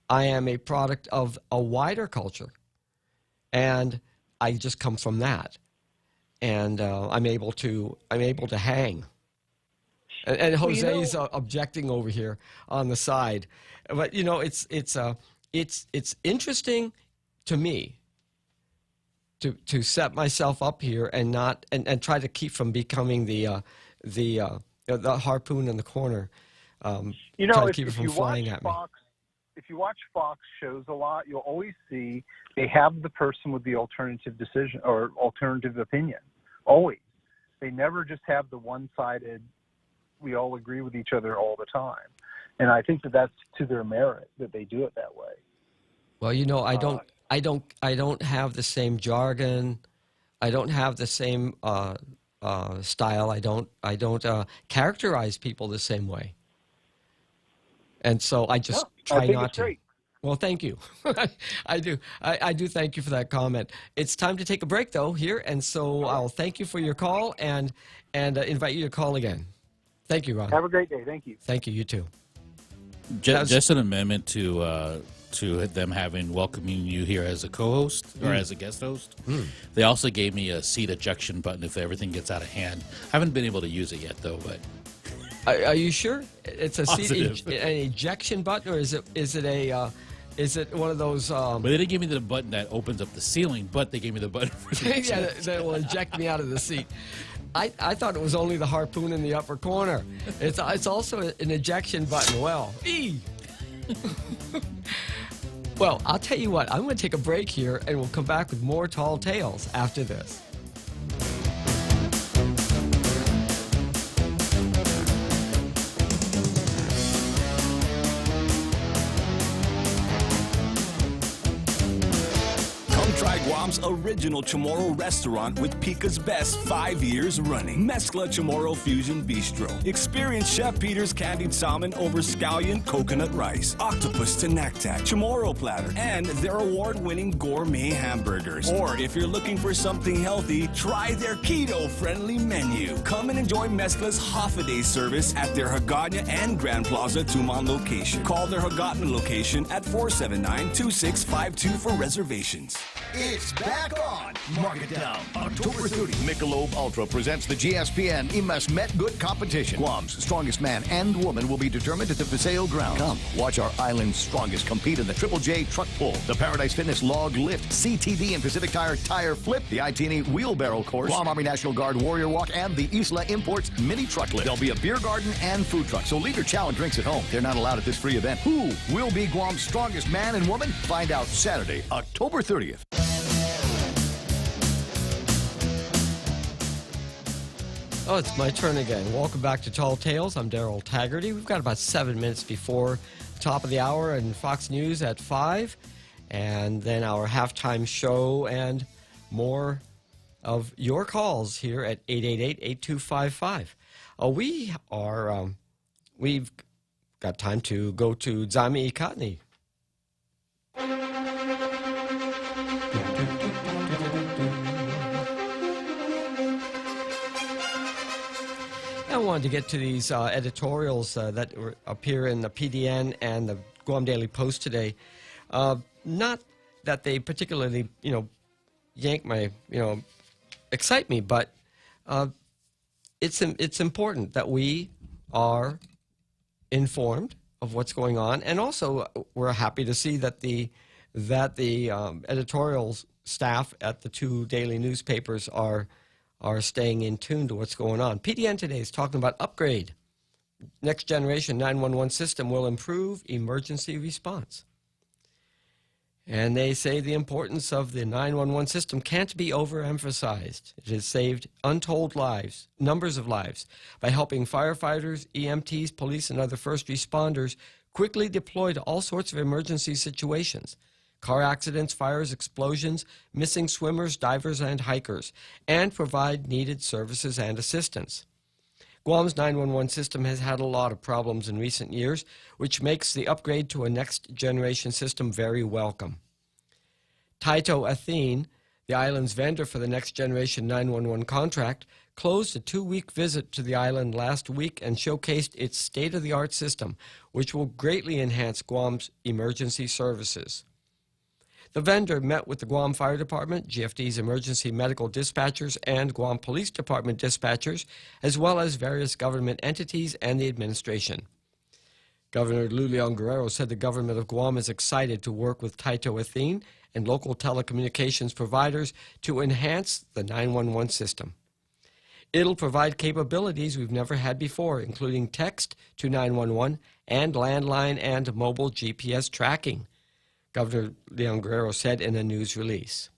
I am a product of a wider culture, and I just come from that, and I'm able to hang. And Jose's objecting over here on the side, but it's interesting to me to set myself up here and not and try to keep from becoming the harpoon in the corner. Try to keep it from flying at me. If you watch Fox shows a lot, you'll always see they have the person with the alternative decision or alternative opinion. Always. They never just have the one-sided, we all agree with each other all the time. And I think that that's to their merit that they do it that way. Well, I don't have the same jargon. I don't have the same style. I don't characterize people the same way. And so I just try not to. Great. Well, thank you. I do. I do thank you for that comment. It's time to take a break, though, here. And so I'll thank you for your call and invite you to call again. Thank you, Ron. Have a great day. Thank you. Thank you. You too. Just an amendment to them welcoming you here as a co-host or as a guest host. They also gave me a seat ejection button if everything gets out of hand. I haven't been able to use it yet, though, but... Are you sure it's an ejection button, or is it one of those? But they didn't give me the button that opens up the ceiling, but they gave me the button for the yeah, that will eject me out of the seat. I thought it was only the harpoon in the upper corner. It's also an ejection button. Well, well, I'll tell you what. I'm going to take a break here, and we'll come back with more Tall Tales after this. Try Guam's original Chamorro restaurant with Pica's best 5 years running. Mezcla Chamorro Fusion Bistro. Experience Chef Peter's candied salmon over scallion coconut rice, octopus tenactac, Chamorro platter, and their award-winning gourmet hamburgers. Or if you're looking for something healthy, try their keto-friendly menu. Come and enjoy Mezcla's half-a-day service at their Hagåtña and Grand Plaza Tumon location. Call their Hagåtña location at 479-2652 for reservations. It's back on. Mark it down. October 30th, Michelob Ultra presents the GSPN Imas Met Good competition. Guam's strongest man and woman will be determined at the Paseo ground. Come, watch our island's strongest compete in the Triple J truck pull, the Paradise Fitness log lift, CTV and Pacific Tire flip, the ITNE wheelbarrow course, Guam Army National Guard warrior walk, and the Isla Imports mini truck lift. There'll be a beer garden and food truck, so leave your chow and drinks at home. They're not allowed at this free event. Who will be Guam's strongest man and woman? Find out Saturday, October 30th. Oh, it's my turn again. Welcome back to Tall Tales. I'm Daryl Taggarty. We've got about 7 minutes before the top of the hour and Fox News at 5. And then our halftime show and more of your calls here at 888-8255. We've got time to go to Zami Ikatni. I wanted to get to these editorials that appear in the PDN and the Guam Daily Post today. Not that they particularly, excite me, but it's important that we are informed of what's going on, and also we're happy to see that the editorial staff at the two daily newspapers are staying in tune to what's going on. PDN today is talking about upgrade. Next generation 911 system will improve emergency response. And they say the importance of the 911 system can't be overemphasized. It has saved untold lives, numbers of lives, by helping firefighters, EMTs, police, and other first responders quickly deploy to all sorts of emergency situations. Car accidents, fires, explosions, missing swimmers, divers, and hikers, and provide needed services and assistance. Guam's 911 system has had a lot of problems in recent years, which makes the upgrade to a next-generation system very welcome. Taito Athene, the island's vendor for the next-generation 911 contract, closed a 2-week visit to the island last week and showcased its state-of-the-art system, which will greatly enhance Guam's emergency services. The vendor met with the Guam Fire Department, GFD's emergency medical dispatchers, and Guam Police Department dispatchers, as well as various government entities and the administration. Governor Luleon Guerrero said the government of Guam is excited to work with Taito Athene and local telecommunications providers to enhance the 911 system. It'll provide capabilities we've never had before, including text to 911 and landline and mobile GPS tracking, Governor Leon Guerrero said in a news release.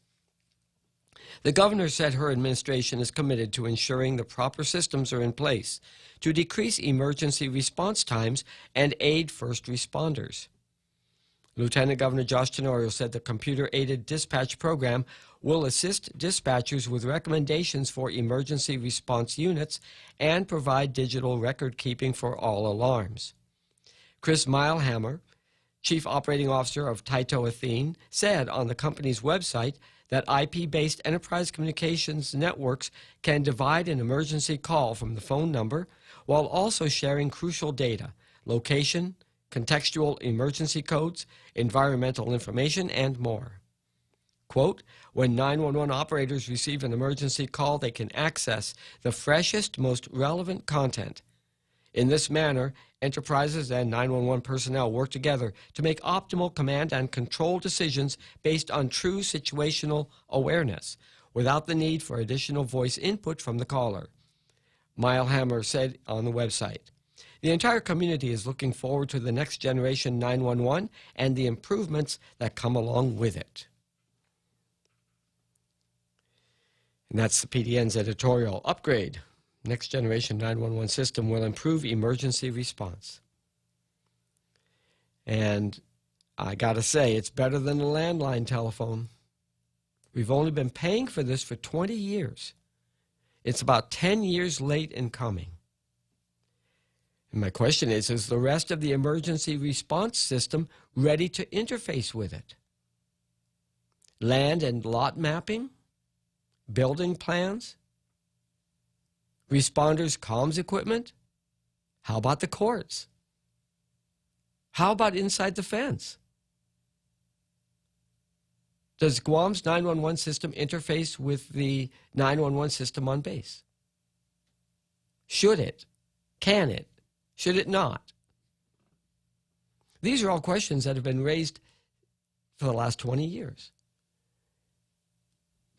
The governor said her administration is committed to ensuring the proper systems are in place to decrease emergency response times and aid first responders. Lieutenant Governor Josh Tenorio said the computer-aided dispatch program will assist dispatchers with recommendations for emergency response units and provide digital record-keeping for all alarms. Chris Milehammer, Chief Operating Officer of Taito Athene, said on the company's website that IP-based enterprise communications networks can divide an emergency call from the phone number while also sharing crucial data, location, contextual emergency codes, environmental information, and more. Quote, when 911 operators receive an emergency call, they can access the freshest, most relevant content. In this manner, enterprises and 911 personnel work together to make optimal command and control decisions based on true situational awareness, without the need for additional voice input from the caller. Milehammer said on the website. The entire community is looking forward to the next generation 911 and the improvements that come along with it. And that's the PDN's editorial. Upgrade. Next generation 911 system will improve emergency response. And I got to say, it's better than a landline telephone. We've only been paying for this for 20 years. It's about 10 years late in coming. And my question is the rest of the emergency response system ready to interface with it? Land and lot mapping? Building plans? Responders' comms equipment? How about the courts? How about inside the fence? Does Guam's 911 system interface with the 911 system on base? Should it? Can it? Should it not? These are all questions that have been raised for the last 20 years.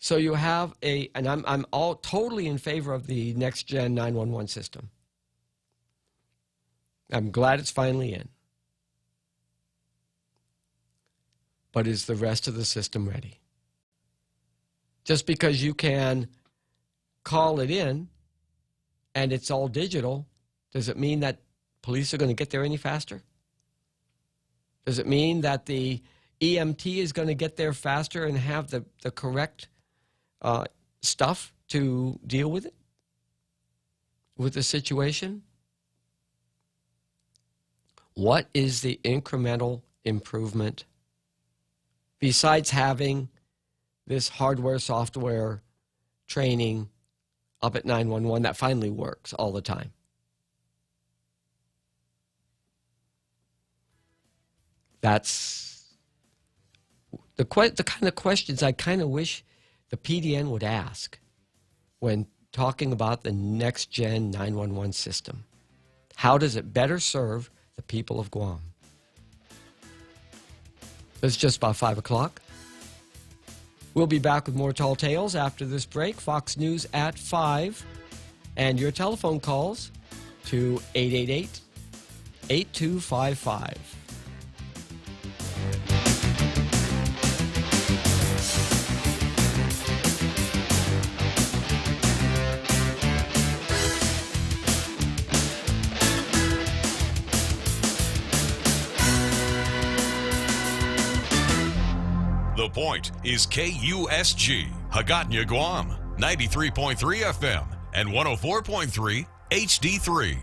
So you have and I'm all totally in favor of the next gen 911 system. I'm glad it's finally in. But is the rest of the system ready? Just because you can call it in and it's all digital, does it mean that police are going to get there any faster? Does it mean that the EMT is going to get there faster and have the correct stuff to deal with it, with the situation? What is the incremental improvement besides having this hardware, software training up at 911 that finally works all the time? That's the kind of questions I kind of wish the PDN would ask when talking about the next-gen 911 system. How does it better serve the people of Guam? It's just about 5 o'clock. We'll be back with more Tall Tales after this break. Fox News at 5. And your telephone calls to 888-8255. The Point is KUSG, Hagåtña, Guam, 93.3 FM and 104.3 HD3.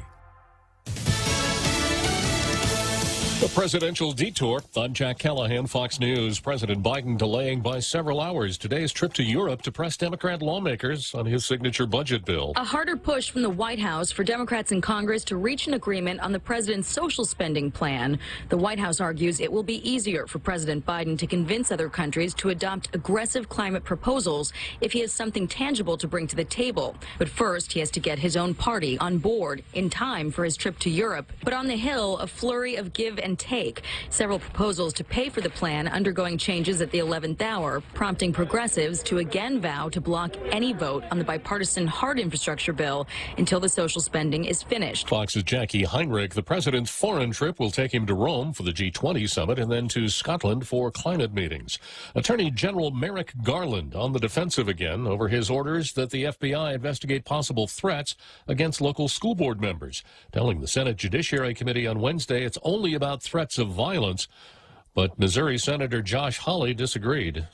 The presidential detour. I'm Jack Callahan, Fox News. President Biden delaying by several hours today's trip to Europe to press Democrat lawmakers on his signature budget bill. A harder push from the White House for Democrats in Congress to reach an agreement on the president's social spending plan. The White House argues it will be easier for President Biden to convince other countries to adopt aggressive climate proposals if he has something tangible to bring to the table. But first, he has to get his own party on board in time for his trip to Europe. But on the Hill, a flurry of give and take. Several proposals to pay for the plan undergoing changes at the 11th hour, prompting progressives to again vow to block any vote on the bipartisan hard infrastructure bill until the social spending is finished. Fox's Jackie Heinrich. The president's foreign trip will take him to Rome for the G20 summit and then to Scotland for climate meetings. Attorney General Merrick Garland on the defensive again over his orders that the FBI investigate possible threats against local school board members, telling the Senate Judiciary Committee on Wednesday it's only about threats of violence. But Missouri Senator Josh Hawley disagreed.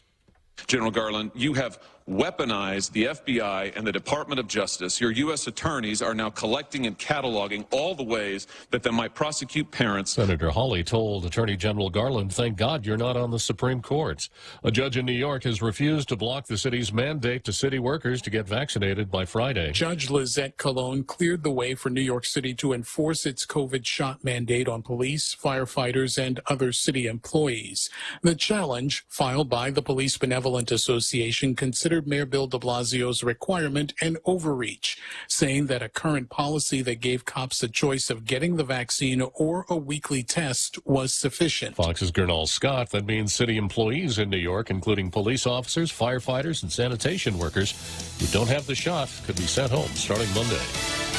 General Garland, you have weaponized the FBI and the Department of Justice. Your U.S. attorneys are now collecting and cataloging all the ways that they might prosecute parents. Senator Hawley told Attorney General Garland, thank God you're not on the Supreme Court. A judge in New York has refused to block the city's mandate to city workers to get vaccinated by Friday. Judge Lizette Colon cleared the way for New York City to enforce its COVID shot mandate on police, firefighters, and other city employees. The challenge, filed by the Police Benevolent Association, considered Mayor Bill de Blasio's requirement an overreach, saying that a current policy that gave cops a choice of getting the vaccine or a weekly test was sufficient. Fox's Gernal Scott. That means city employees in New York, including police officers, firefighters, and sanitation workers who don't have the shot, could be sent home starting Monday.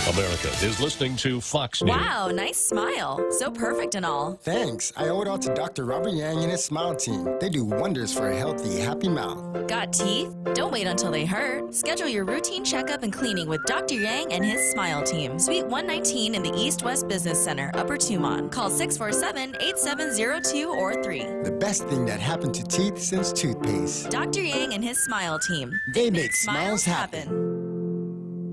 America is listening to Fox News. Wow, nice smile. So perfect and all. Thanks. I owe it all to Dr. Robert Yang and his smile team. They do wonders for a healthy, happy mouth. Got teeth? Don't wait until they hurt. Schedule your routine checkup and cleaning with Dr. Yang and his smile team. Suite 119 in the East West Business Center, Upper Tumon. Call 647-8702 or 3. The best thing that happened to teeth since toothpaste. Dr. Yang and his smile team. They make smiles happen.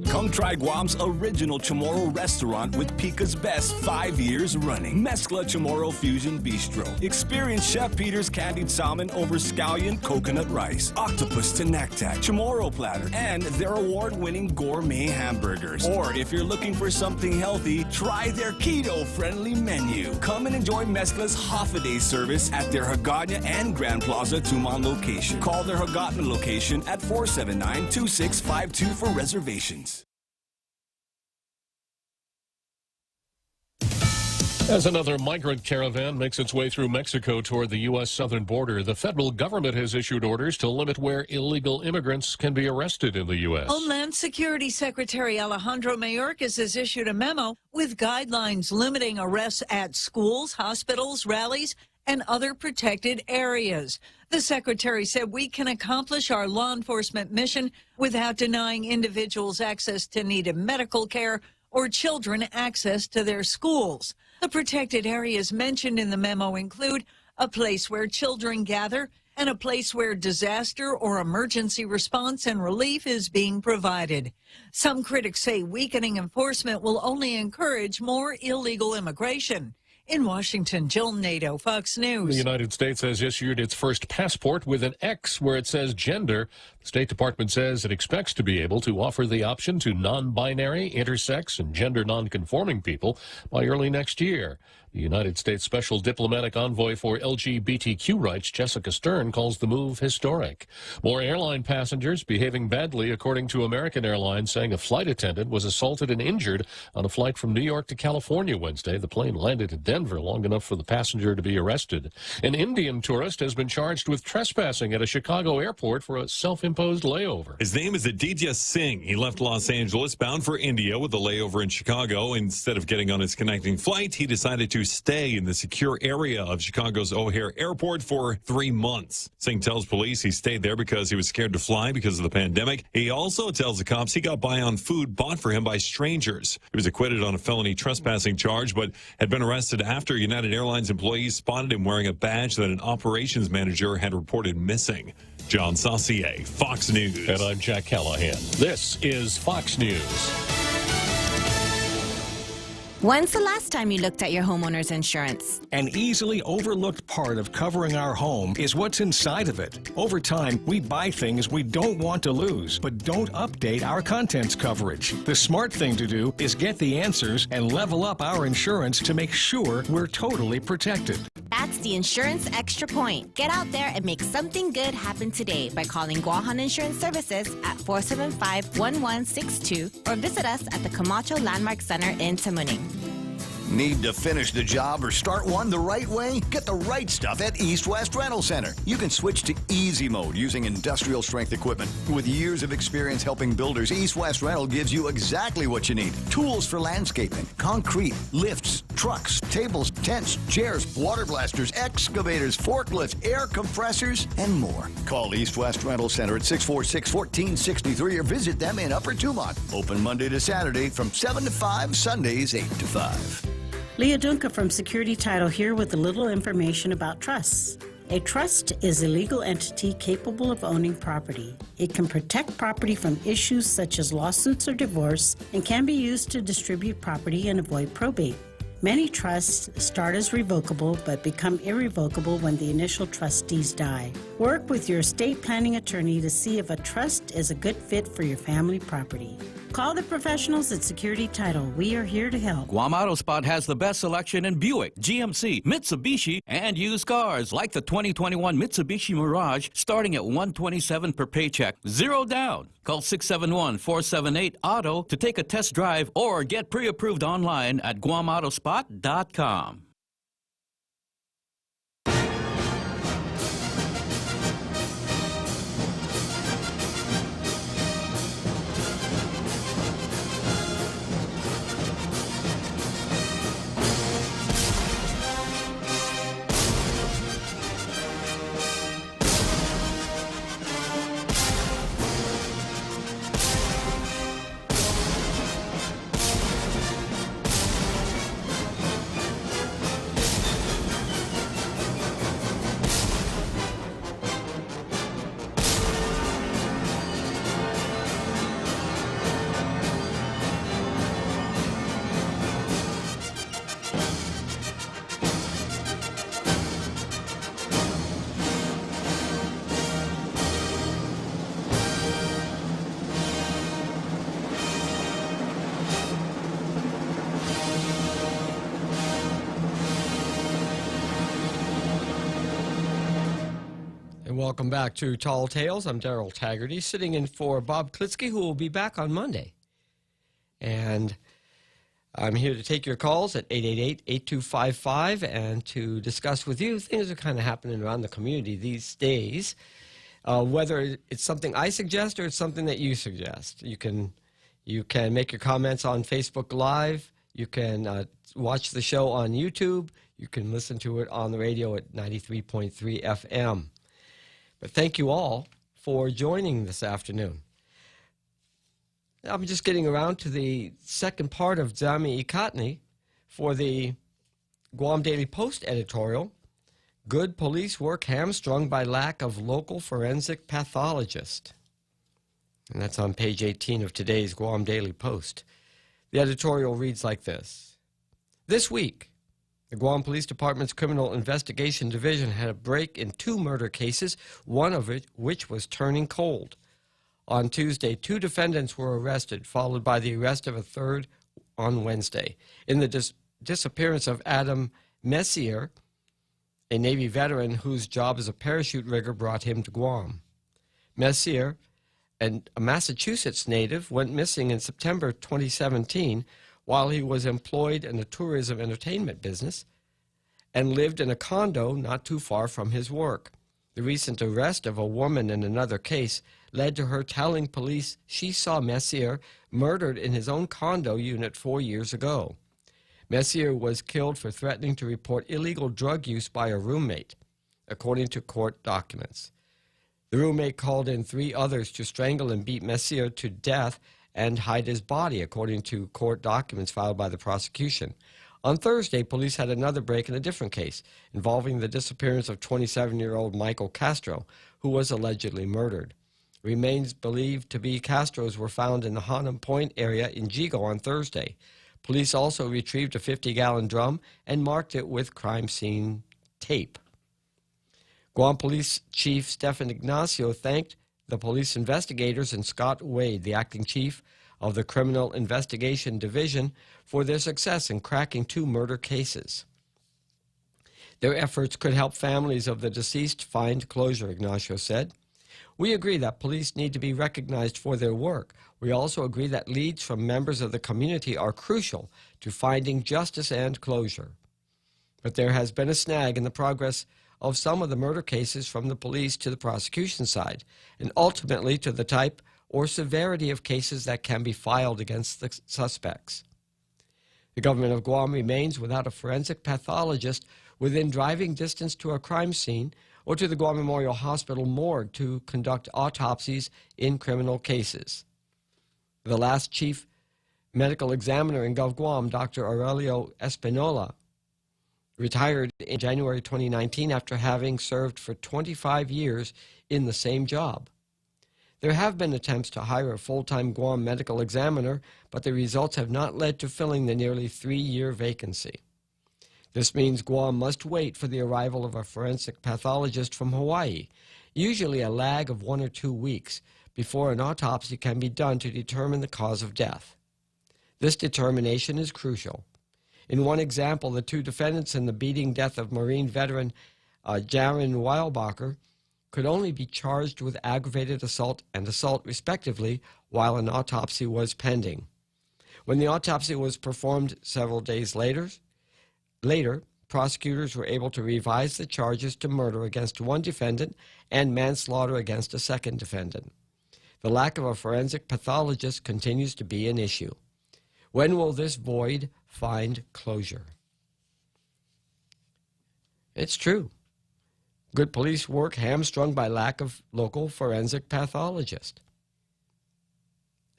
Come try Guam's original Chamorro restaurant with Pica's Best 5 years running. Mezcla Chamorro Fusion Bistro. Experience Chef Peter's candied salmon over scallion coconut rice, octopus to naktak, Chamorro platter, and their award-winning gourmet hamburgers. Or if you're looking for something healthy, try their keto-friendly menu. Come and enjoy Mezcla's half-a-day service at their Hagåtña and Grand Plaza Tumon location. Call their Hagåtña location at 479-2652 for reservations. As another migrant caravan makes its way through Mexico toward the U.S. southern border, the federal government has issued orders to limit where illegal immigrants can be arrested in the U.S. Homeland Security Secretary Alejandro Mayorkas has issued a memo with guidelines limiting arrests at schools, hospitals, rallies, and other protected areas. The secretary said we can accomplish our law enforcement mission without denying individuals access to needed medical care or children access to their schools. The protected areas mentioned in the memo include a place where children gather and a place where disaster or emergency response and relief is being provided. Some critics say weakening enforcement will only encourage more illegal immigration. In Washington, Jill Nato, Fox News. The United States has issued its first passport with an X where it says gender. The State Department says it expects to be able to offer the option to non-binary, intersex, and gender non-conforming people by early next year. The United States Special Diplomatic Envoy for LGBTQ rights, Jessica Stern, calls the move historic. More airline passengers behaving badly, according to American Airlines, saying a flight attendant was assaulted and injured on a flight from New York to California Wednesday. The plane landed in Denver long enough for the passenger to be arrested. An Indian tourist has been charged with trespassing at a Chicago airport for a self-imposed layover. His name is Aditya Singh. He left Los Angeles bound for India with a layover in Chicago. Instead of getting on his connecting flight, he decided to stay in the secure area of Chicago's O'Hare Airport for 3 months. Singh tells police he stayed there because he was scared to fly because of the pandemic. He also tells the cops he got by on food bought for him by strangers. He was acquitted on a felony trespassing charge, but had been arrested after United Airlines employees spotted him wearing a badge that an operations manager had reported missing. John Saucier, Fox News. And I'm Jack Callahan. This is Fox News. When's the last time you looked at your homeowner's insurance? An easily overlooked part of covering our home is what's inside of it. Over time, we buy things we don't want to lose, but don't update our contents coverage. The smart thing to do is get the answers and level up our insurance to make sure we're totally protected. That's the Insurance Extra Point. Get out there and make something good happen today by calling Guahan Insurance Services at 475-1162 or visit us at the Camacho Landmark Center in Tamuning. Need to finish the job or start one the right way? Get the right stuff at East West Rental Center. You can switch to easy mode using industrial strength equipment. With years of experience helping builders, East West Rental gives you exactly what you need. Tools for landscaping, concrete, lifts, trucks, tables, tents, chairs, water blasters, excavators, forklifts, air compressors, and more. Call East West Rental Center at 646-1463 or visit them in Upper Tumont. Open Monday to Saturday from 7 to 5, Sundays 8 to 5. Leah Dunca from Security Title here with a little information about trusts. A trust is a legal entity capable of owning property. It can protect property from issues such as lawsuits or divorce and can be used to distribute property and avoid probate. Many trusts start as revocable but become irrevocable when the initial trustees die. Work with your estate planning attorney to see if a trust is a good fit for your family property. Call the professionals at Security Title. We are here to help. Guam Auto Spot has the best selection in Buick, GMC, Mitsubishi, and used cars like the 2021 Mitsubishi Mirage starting at $127 per paycheck, 0 down. Call 671-478-AUTO to take a test drive or get pre-approved online at GuamAutospot.com. Welcome back to Tall Tales. I'm Daryl Taggarty, sitting in for Bob Klitzkie, who will be back on Monday. And I'm here to take your calls at 888-8255 and to discuss with you things that are kind of happening around the community these days, whether it's something I suggest or it's something that you suggest. You can make your comments on Facebook Live. You can watch the show on YouTube. You can listen to it on the radio at 93.3 FM. But thank you all for joining this afternoon. I'm just getting around to the second part of Zami Ikatni for the Guam Daily Post editorial, Good Police Work Hamstrung by Lack of Local Forensic Pathologist. And that's on page 18 of today's Guam Daily Post. The editorial reads like this. This week, the Guam Police Department's Criminal Investigation Division had a break in 2 murder cases, one of which was turning cold. On Tuesday, 2 defendants were arrested, followed by the arrest of a third on Wednesday. In the disappearance of Adam Messier, a Navy veteran whose job as a parachute rigger brought him to Guam. Messier, a Massachusetts native, went missing in September 2017 while he was employed in the tourism entertainment business and lived in a condo not too far from his work. The recent arrest of a woman in another case led to her telling police she saw Messier murdered in his own condo unit 4 years ago. Messier was killed for threatening to report illegal drug use by a roommate, according to court documents. The roommate called in 3 others to strangle and beat Messier to death and hide his body, according to court documents filed by the prosecution. On Thursday, police had another break in a different case involving the disappearance of 27-year-old Michael Castro, who was allegedly murdered. Remains believed to be Castro's were found in the Hanam Point area in Jigo on Thursday. Police also retrieved a 50-gallon drum and marked it with crime scene tape. Guam Police Chief Stephen Ignacio thanked the police investigators and Scott Wade, the acting chief of the Criminal Investigation Division, for their success in cracking 2 murder cases. Their efforts could help families of the deceased find closure, Ignacio said. We agree that police need to be recognized for their work. We also agree that leads from members of the community are crucial to finding justice and closure. But there has been a snag in the progress of some of the murder cases from the police to the prosecution side, and ultimately to the type or severity of cases that can be filed against the suspects. The government of Guam remains without a forensic pathologist within driving distance to a crime scene or to the Guam Memorial Hospital morgue to conduct autopsies in criminal cases. The last chief medical examiner in Gov Guam, Dr. Aurelio Espinola, retired in January 2019 after having served for 25 years in the same job. There have been attempts to hire a full-time Guam medical examiner, but the results have not led to filling the nearly 3-year vacancy. This means Guam must wait for the arrival of a forensic pathologist from Hawaii, usually a lag of 1 or 2 weeks, before an autopsy can be done to determine the cause of death. This determination is crucial. In one example, the 2 defendants in the beating death of Marine veteran Jaron Weilbacher could only be charged with aggravated assault and assault, respectively, while an autopsy was pending. When the autopsy was performed several days later, prosecutors were able to revise the charges to murder against 1 defendant and manslaughter against a 2nd defendant. The lack of a forensic pathologist continues to be an issue. When will this void find closure? It's true. Good police work hamstrung by lack of local forensic pathologist.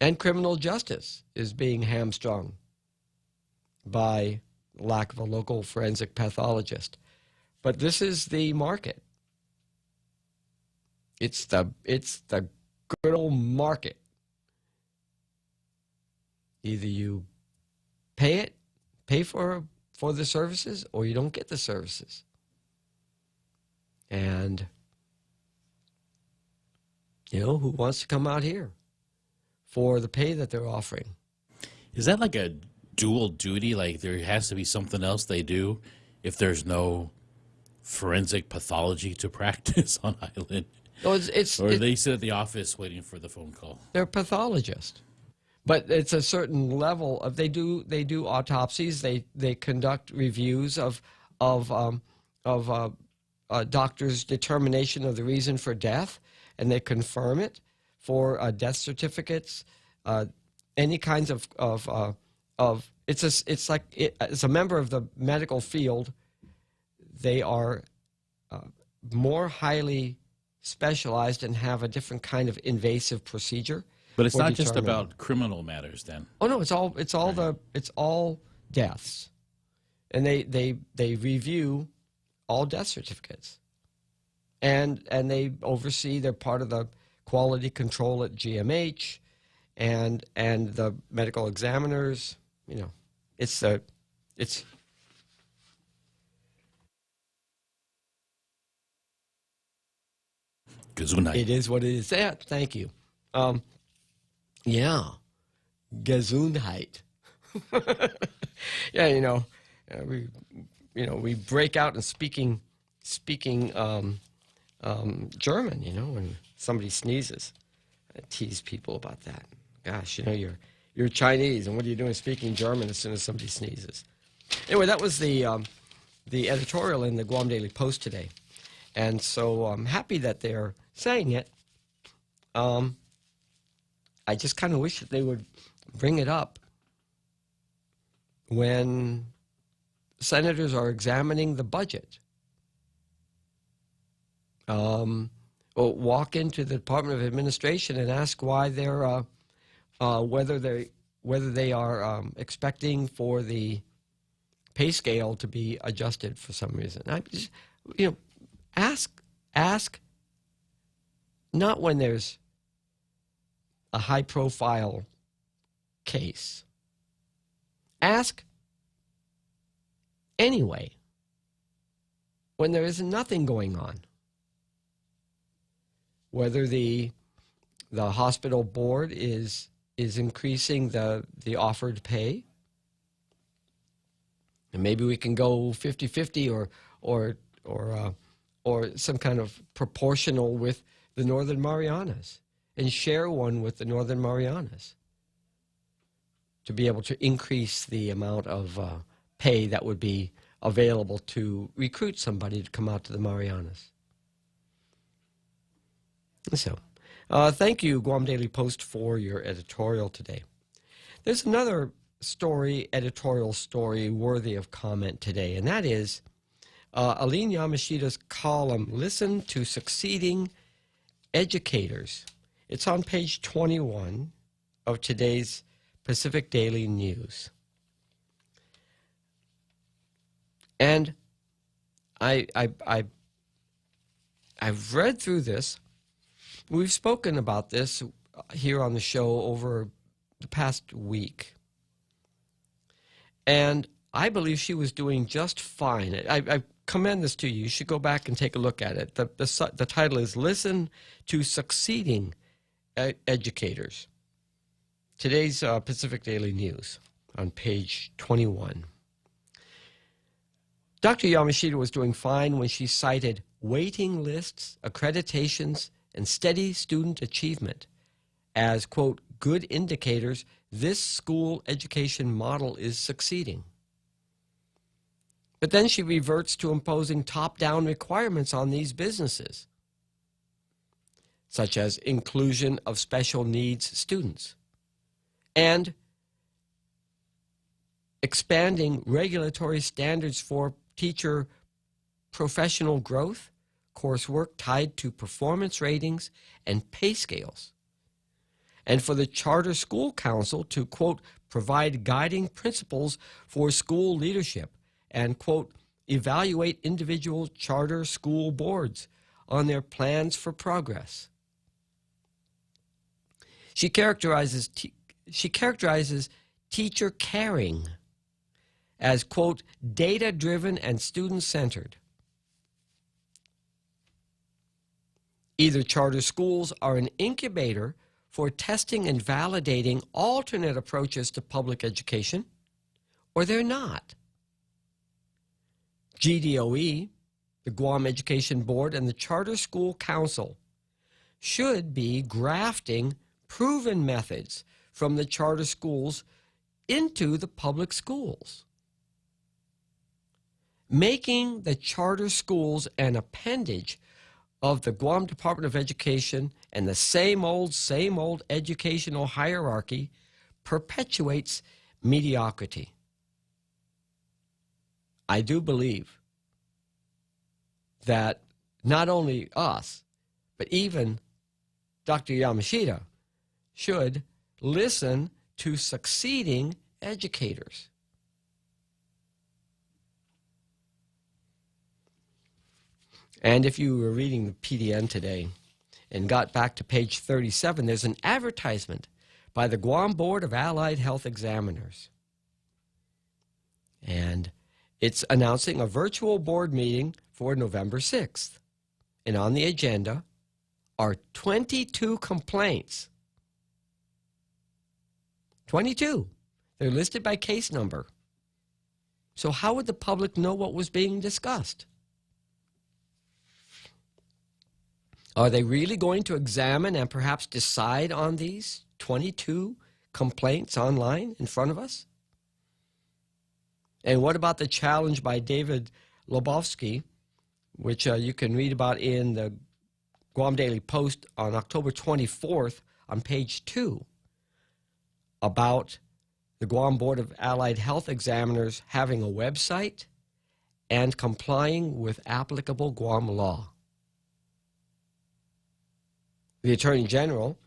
And criminal justice is being hamstrung by lack of a local forensic pathologist. But this is the market. It's the good old market. Either you pay for the services, or you don't get the services. And, who wants to come out here for the pay that they're offering? Is that like a dual duty? Like there has to be something else they do if there's no forensic pathology to practice on island? No, or they sit at the office waiting for the phone call. They're pathologists. But it's a certain level of they do autopsies. They conduct reviews of doctor's determination of the reason for death, and they confirm it for death certificates. Any kinds of it's a member of the medical field. They are more highly specialized and have a different kind of invasive procedure. But it's not just about criminal matters, then. Oh no, it's all deaths, and they review all death certificates, and they oversee. They're part of the quality control at GMH, and the medical examiners. It's Gesundheit. It is what it is. Yeah, thank you. Yeah, Gesundheit. Yeah, we break out in speaking German. When somebody sneezes, I tease people about that. Gosh, you're Chinese, and what are you doing speaking German as soon as somebody sneezes? Anyway, that was the editorial in the Guam Daily Post today, and so I'm happy that they're saying it. I just kind of wish that they would bring it up when senators are examining the budget. Or walk into the Department of Administration and ask why they're whether they are expecting for the pay scale to be adjusted for some reason. I just, ask not when there's a high-profile case. ask anyway when there is nothing going on. Whether the hospital board is increasing the offered pay. And maybe we can go 50-50 or some kind of proportional with the Northern Marianas and share one with the Northern Marianas to be able to increase the amount of pay that would be available to recruit somebody to come out to the Marianas. So, thank you, Guam Daily Post, for your editorial today. There's another editorial story worthy of comment today, and that is Aline Yamashita's column, Listen to Succeeding Educators. It's on page 21 of today's Pacific Daily News. And I've read through this. We've spoken about this here on the show over the past week. And I believe she was doing just fine. I commend this to you. You should go back and take a look at it. The title is Listen to Succeeding Educators. Today's Pacific Daily News on page 21. Dr. Yamashita was doing fine when she cited waiting lists, accreditations, and steady student achievement as, quote, good indicators this school education model is succeeding. But then she reverts to imposing top-down requirements on these businesses, such as inclusion of special needs students and expanding regulatory standards for teacher professional growth, coursework tied to performance ratings and pay scales, and for the Charter School Council to, quote, provide guiding principles for school leadership and, quote, evaluate individual charter school boards on their plans for progress. She characterizes teacher caring as, quote, data-driven and student-centered. Either charter schools are an incubator for testing and validating alternate approaches to public education, or they're not. GDOE, the Guam Education Board, and the Charter School Council should be grafting proven methods from the charter schools into the public schools, making the charter schools an appendage of the Guam Department of Education and the same old educational hierarchy perpetuates mediocrity. I do believe that not only us, but even Dr. Yamashita should listen to succeeding educators. And if you were reading the PDN today and got back to page 37, there's an advertisement by the Guam Board of Allied Health Examiners. And it's announcing a virtual board meeting for November 6th. And on the agenda are 22 complaints. 22. They're listed by case number. So how would the public know what was being discussed? Are they really going to examine and perhaps decide on these 22 complaints online in front of us? And what about the challenge by David Lobovsky, which you can read about in the Guam Daily Post on October 24th on page 2, about the Guam Board of Allied Health Examiners having a website and complying with applicable Guam law? The Attorney General,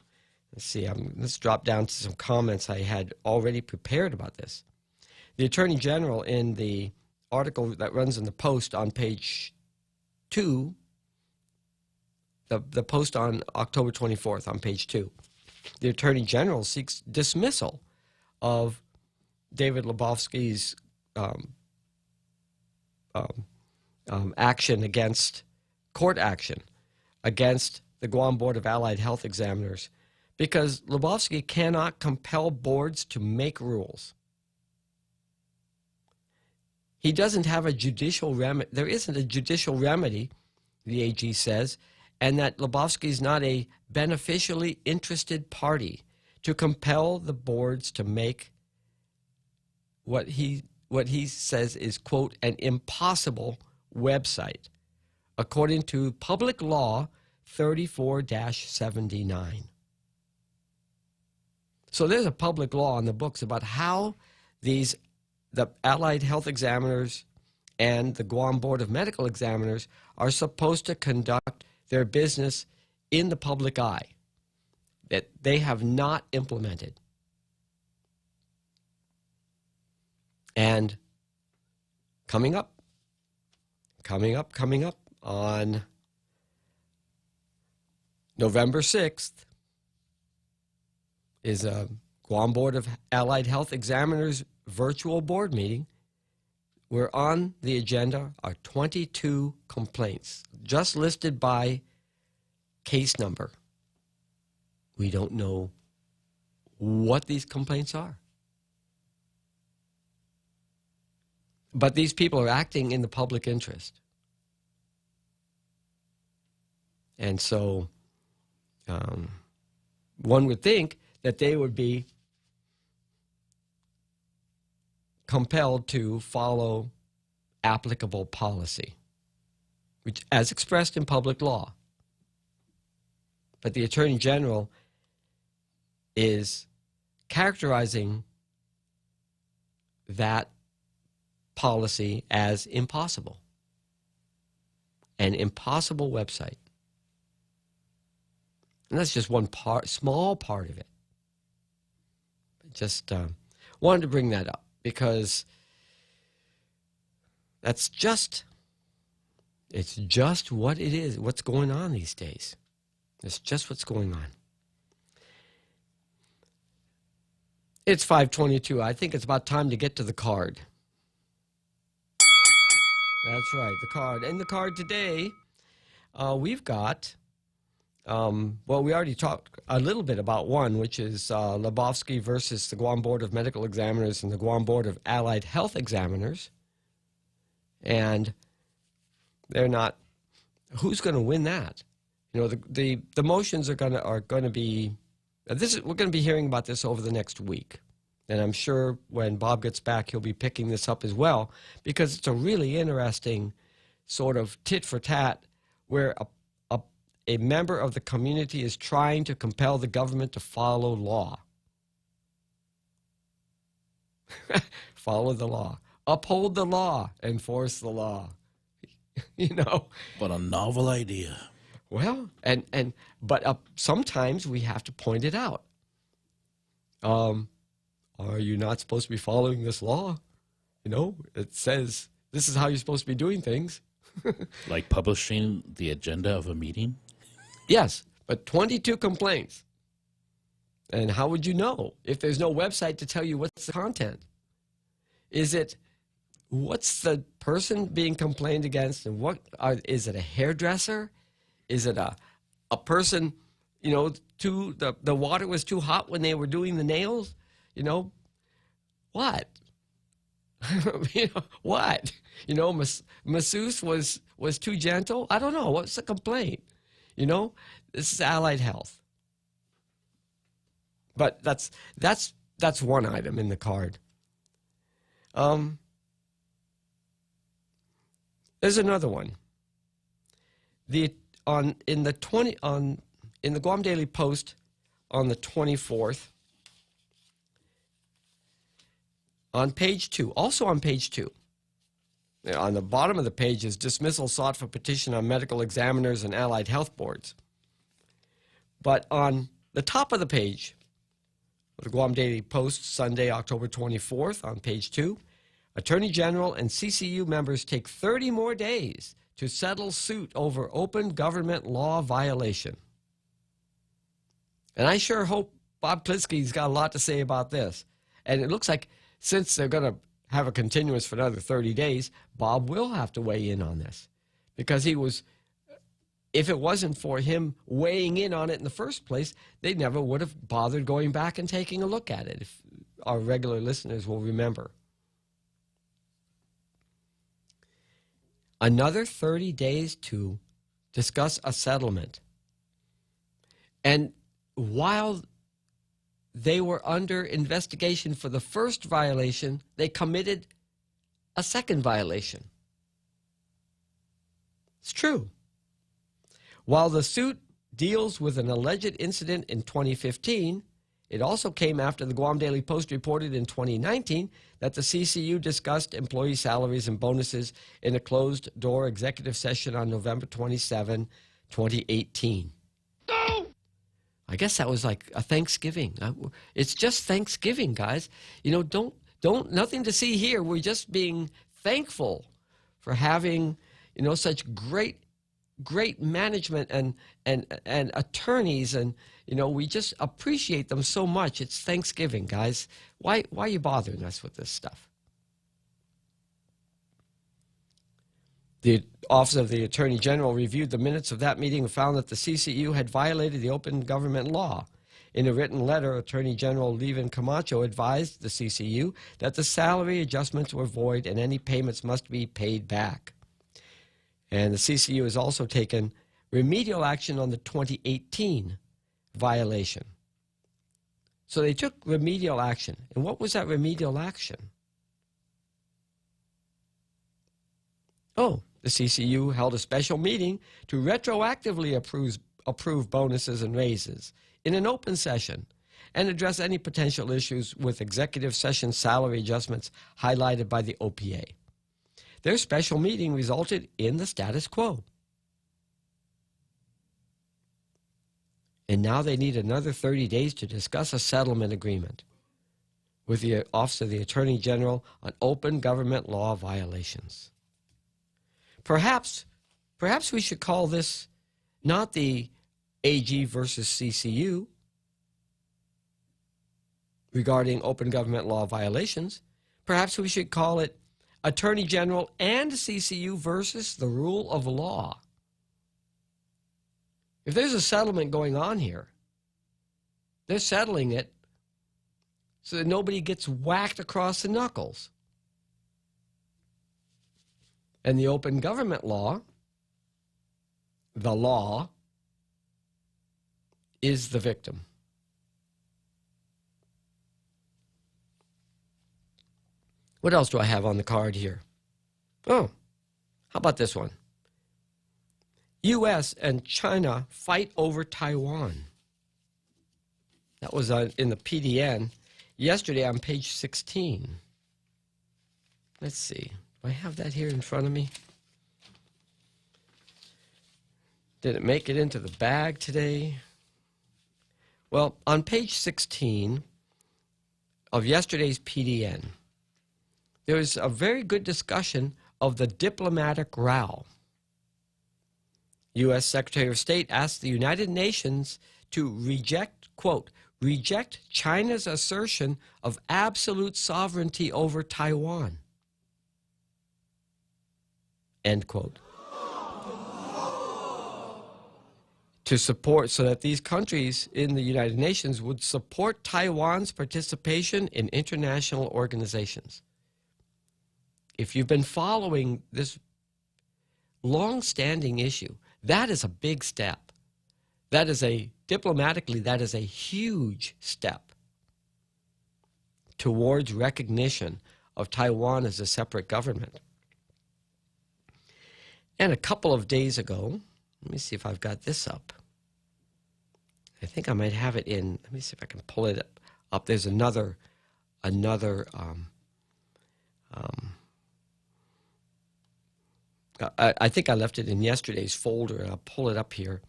let's drop down to some comments I had already prepared about this. The Attorney General, in the article that runs in the Post on page 2, the Post on October 24th on page 2, the Attorney General seeks dismissal of David Lebowski's action against court action against the Guam Board of Allied Health Examiners, because Lebowski cannot compel boards to make rules. He doesn't have a judicial remedy. There isn't a judicial remedy, the AG says, and that Lebowski is not a beneficially interested party to compel the boards to make what he says is, quote, an impossible website, according to Public Law 34-79. So there's a public law on the books about how the Allied Health Examiners and the Guam Board of Medical Examiners are supposed to conduct their business in the public eye that they have not implemented. And coming up on November 6th is a Guam Board of Allied Health Examiners virtual board meeting, where on the agenda are 22 complaints, just listed by case number. We don't know what these complaints are. But these people are acting in the public interest. And so one would think that they would be compelled to follow applicable policy, which, as expressed in public law. But the Attorney General is characterizing that policy as impossible, an impossible website. And that's just one part, small part of it. Just wanted to bring that up because it's just what it is, what's going on these days. It's just what's going on. It's 5:22. I think it's about time to get to the card. That's right, the card. And the card today, we've got, well, we already talked a little bit about one, which is Lebowski versus the Guam Board of Medical Examiners and the Guam Board of Allied Health Examiners. And they're not, who's going to win that? You know, the motions are going to be, we're going to be hearing about this over the next week. And I'm sure when Bob gets back, he'll be picking this up as well, because it's a really interesting sort of tit for tat where a member of the community is trying to compel the government to follow law. Follow the law. Uphold the law. Enforce the law. You know. What a novel idea. Well, but sometimes we have to point it out. Are you not supposed to be following this law? You know, it says this is how you're supposed to be doing things. Like publishing the agenda of a meeting? Yes, but 22 complaints. And how would you know if there's no website to tell you what's the content? What's the person being complained against, and is it a hairdresser? Is it a person, you know, the water was too hot when they were doing the nails? You know, what? You know, what? You know, masseuse was too gentle? I don't know. What's the complaint? You know, this is Allied Health. But that's one item in the card. There's another one. In the Guam Daily Post on the 24th, on page 2, also on page 2, on the bottom of the page is dismissal sought for petition on medical examiners and allied health boards. But on the top of the page, the Guam Daily Post, Sunday, October 24th, on page 2, Attorney General and CCU members take 30 more days to settle suit over open government law violation. And I sure hope Bob Klitzkie's got a lot to say about this. And it looks like since they're going to have a continuance for another 30 days, Bob will have to weigh in on this. Because if it wasn't for him weighing in on it in the first place, they never would have bothered going back and taking a look at it, if our regular listeners will remember. Another 30 days to discuss a settlement. And while they were under investigation for the first violation, they committed a second violation. It's true. While the suit deals with an alleged incident in 2015, it also came after the Guam Daily Post reported in 2019 that the CCU discussed employee salaries and bonuses in a closed-door executive session on November 27, 2018. I guess that was like a Thanksgiving. It's just Thanksgiving, guys. Don't nothing to see here. We're just being thankful for having, such great management and attorneys, and we just appreciate them so much. It's Thanksgiving, guys. Why are you bothering us with this stuff? The Office of the Attorney General reviewed the minutes of that meeting and found that the CCU had violated the open government law. In a written letter, Attorney General Levin Camacho advised the CCU that the salary adjustments were void and any payments must be paid back. And the CCU has also taken remedial action on the 2018 violation. So they took remedial action. And what was that remedial action? The CCU held a special meeting to retroactively approve bonuses and raises in an open session and address any potential issues with executive session salary adjustments highlighted by the OPA. Their special meeting resulted in the status quo. And now they need another 30 days to discuss a settlement agreement with the Office of the Attorney General on open government law violations. Perhaps we should call this not the AG versus CCU regarding open government law violations. Perhaps we should call it Attorney General and CCU versus the rule of law. If there's a settlement going on here, they're settling it so that nobody gets whacked across the knuckles. And the open government law, the law, is the victim. What else do I have on the card here? How about this one? U.S. and China fight over Taiwan. That was in the PDN yesterday on page 16. Let's see. Do I have that here in front of me? Did it make it into the bag today? Well, on page 16 of yesterday's PDN, there was a very good discussion of the diplomatic row. U.S. Secretary of State asked the United Nations to reject, quote, reject China's assertion of absolute sovereignty over Taiwan, end quote. To support, so that these countries in the United Nations would support Taiwan's participation in international organizations. If you've been following this long-standing issue, that is a big step. That is diplomatically, that is a huge step towards recognition of Taiwan as a separate government. And a couple of days ago, let me see if I've got this up. I think I might have it in, let me see if I can pull it up. There's another I think I left it in yesterday's folder, and I'll pull it up here,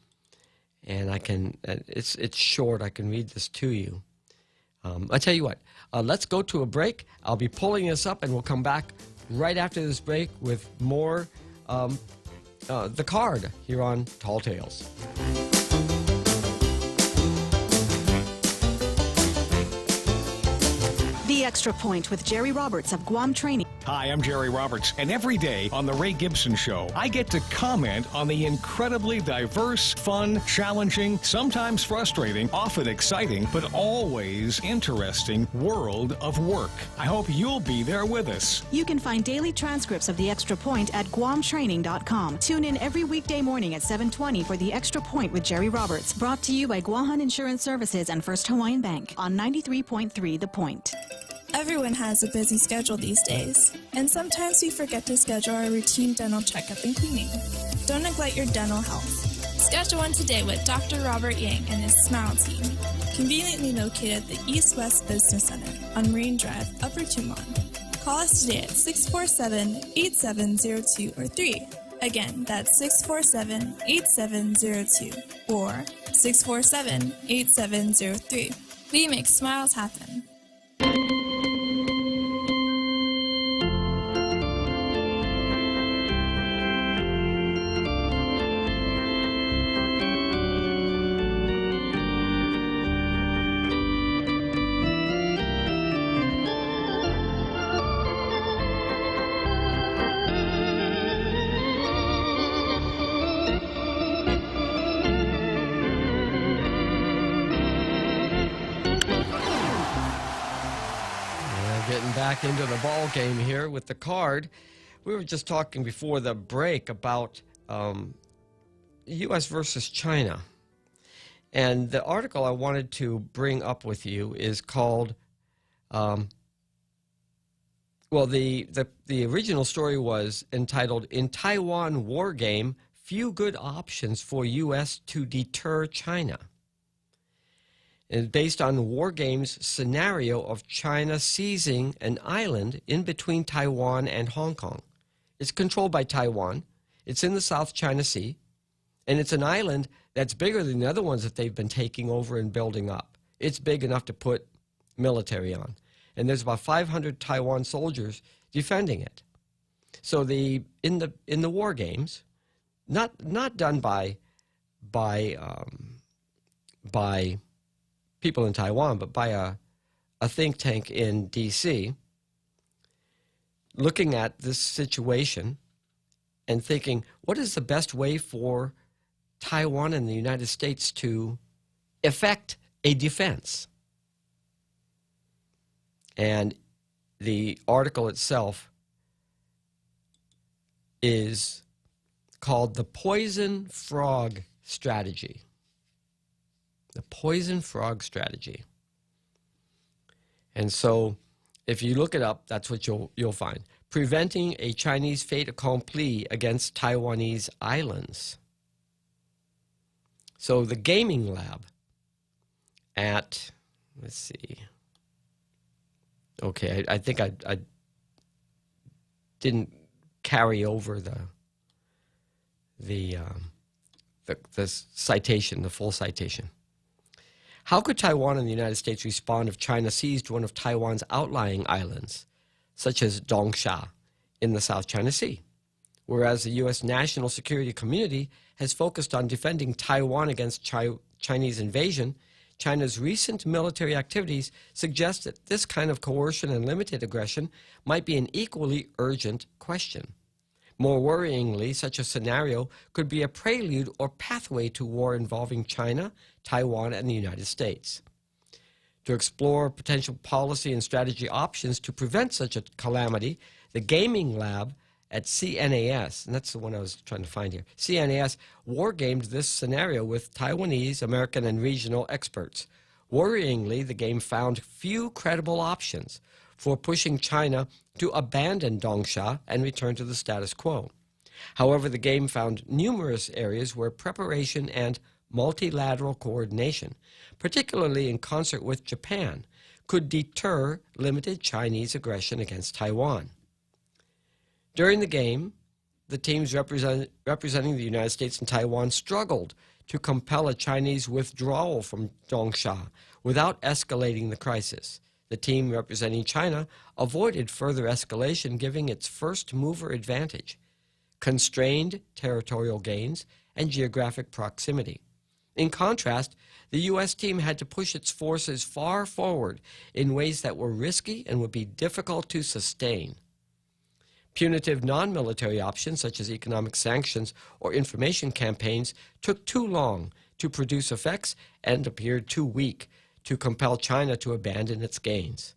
and I can. It's short. I can read this to you. I tell you what. Let's go to a break. I'll be pulling this up, and we'll come back right after this break with more the card here on Tall Tales. The The Extra Point with Jerry Roberts of Guam Training. Hi, I'm Jerry Roberts, and every day on The Ray Gibson Show, I get to comment on the incredibly diverse, fun, challenging, sometimes frustrating, often exciting, but always interesting world of work. I hope you'll be there with us. You can find daily transcripts of The Extra Point at GuamTraining.com. Tune in every weekday morning at 7:20 for The Extra Point with Jerry Roberts, brought to you by Guahan Insurance Services and First Hawaiian Bank on 93.3 The Point. Everyone has a busy schedule these days, and sometimes we forget to schedule our routine dental checkup and cleaning. Don't neglect your dental health. Schedule one today with Dr. Robert Yang and his Smile team, conveniently located at the East West Business Center on Marine Drive, Upper Tumon. Call us today at 647-8702 or 3. Again, that's 647-8702 or 647-8703. We make smiles happen. Back into the ball game here with the card. We were just talking before the break about U.S. versus China. And the article I wanted to bring up with you is called, the original story was entitled, "In Taiwan War Game, Few Good Options for U.S. to Deter China." It's based on War Game's scenario of China seizing an island in between Taiwan and Hong Kong. It's controlled by Taiwan. It's in the South China Sea. And it's an island that's bigger than the other ones that they've been taking over and building up. It's big enough to put military on. And there's about 500 Taiwan soldiers defending it. So in the War Games, not done by people in Taiwan, but by a think tank in D.C., looking at this situation and thinking, what is the best way for Taiwan and the United States to effect a defense? And the article itself is called The Poison Frog Strategy. The Poison Frog Strategy. And so if you look it up, that's what you'll find. Preventing a Chinese fait accompli against Taiwanese islands. So the gaming lab at, let's see. Okay, I think I didn't carry over the citation, the full citation. How could Taiwan and the United States respond if China seized one of Taiwan's outlying islands, such as Dongsha, in the South China Sea? Whereas the U.S. national security community has focused on defending Taiwan against Chinese invasion, China's recent military activities suggest that this kind of coercion and limited aggression might be an equally urgent question. More worryingly, such a scenario could be a prelude or pathway to war involving China, Taiwan, and the United States. To explore potential policy and strategy options to prevent such a calamity, the gaming lab at CNAS, and that's the one I was trying to find here, CNAS wargamed this scenario with Taiwanese, American, and regional experts. Worryingly, the game found few credible options for pushing China to abandon Dongsha and return to the status quo. However, the game found numerous areas where preparation and multilateral coordination, particularly in concert with Japan, could deter limited Chinese aggression against Taiwan. During the game, the teams representing the United States and Taiwan struggled to compel a Chinese withdrawal from Dongsha without escalating the crisis. The team representing China avoided further escalation, giving its first-mover advantage, constrained territorial gains, and geographic proximity. In contrast, the U.S. team had to push its forces far forward in ways that were risky and would be difficult to sustain. Punitive non-military options such as economic sanctions or information campaigns took too long to produce effects and appeared too weak to compel China to abandon its gains.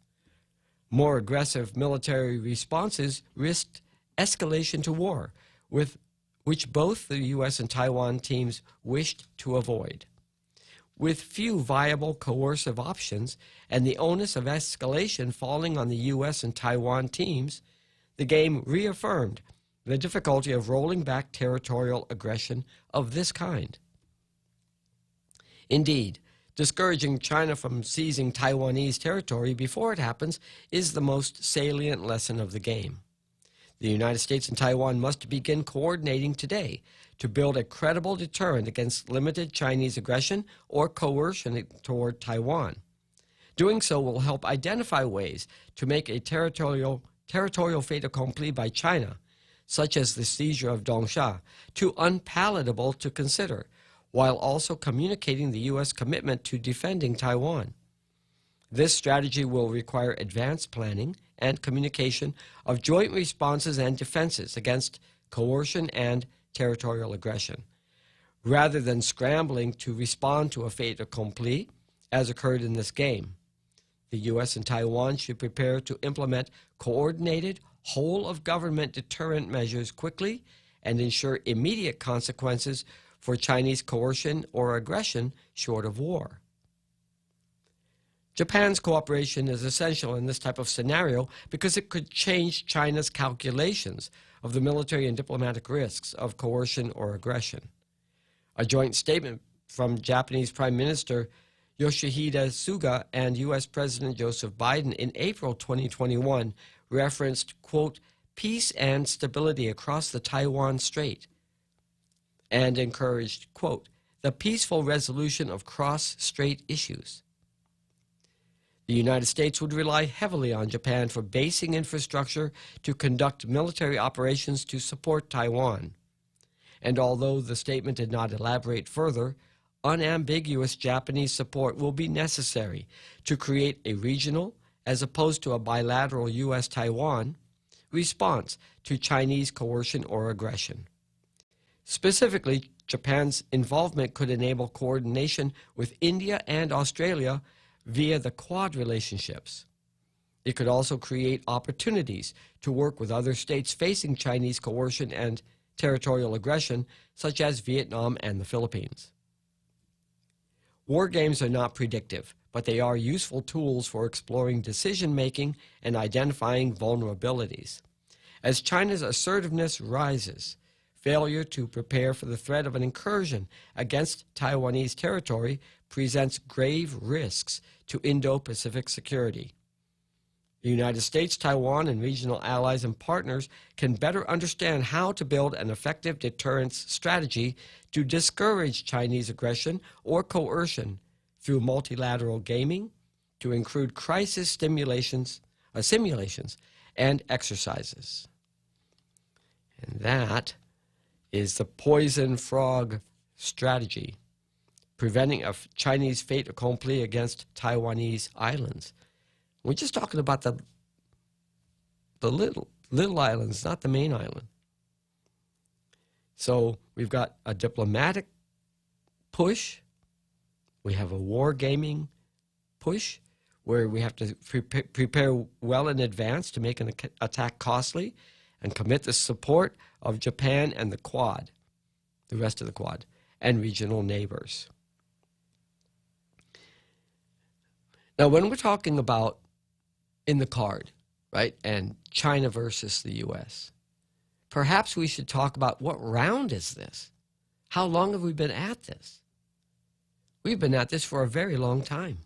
More aggressive military responses risked escalation to war, which both the U.S. and Taiwan teams wished to avoid. With few viable coercive options and the onus of escalation falling on the U.S. and Taiwan teams, the game reaffirmed the difficulty of rolling back territorial aggression of this kind. Indeed, discouraging China from seizing Taiwanese territory before it happens is the most salient lesson of the game. The United States and Taiwan must begin coordinating today to build a credible deterrent against limited Chinese aggression or coercion toward Taiwan. Doing so will help identify ways to make a territorial fait accompli by China, such as the seizure of Dongsha, too unpalatable to consider, while also communicating the U.S. commitment to defending Taiwan. This strategy will require advanced planning and communication of joint responses and defenses against coercion and territorial aggression, rather than scrambling to respond to a fait accompli, as occurred in this game. The U.S. and Taiwan should prepare to implement coordinated, whole-of-government deterrent measures quickly and ensure immediate consequences for Chinese coercion or aggression short of war. Japan's cooperation is essential in this type of scenario because it could change China's calculations of the military and diplomatic risks of coercion or aggression. A joint statement from Japanese Prime Minister Yoshihide Suga and U.S. President Joseph Biden in April 2021 referenced, quote, peace and stability across the Taiwan Strait, and encouraged, quote, the peaceful resolution of cross-strait issues. The United States would rely heavily on Japan for basing infrastructure to conduct military operations to support Taiwan. And although the statement did not elaborate further, unambiguous Japanese support will be necessary to create a regional, as opposed to a bilateral U.S.-Taiwan, response to Chinese coercion or aggression. Specifically, Japan's involvement could enable coordination with India and Australia via the Quad relationships. It could also create opportunities to work with other states facing Chinese coercion and territorial aggression, such as Vietnam and the Philippines. War games are not predictive, but they are useful tools for exploring decision-making and identifying vulnerabilities. As China's assertiveness rises, failure to prepare for the threat of an incursion against Taiwanese territory presents grave risks to Indo-Pacific security. The United States, Taiwan, and regional allies and partners can better understand how to build an effective deterrence strategy to discourage Chinese aggression or coercion through multilateral gaming, to include crisis simulations and exercises. And that is the poison frog strategy, preventing a Chinese fait accompli against Taiwanese islands. We're just talking about the little islands, not the main island. So we've got a diplomatic push. We have a war gaming push where we have to prepare well in advance to make an attack costly and commit the support of Japan and the Quad, the rest of the Quad, and regional neighbors. Now, when we're talking about in the card, right, and China versus the U.S., perhaps we should talk about what round is this? How long have we been at this? We've been at this for a very long time.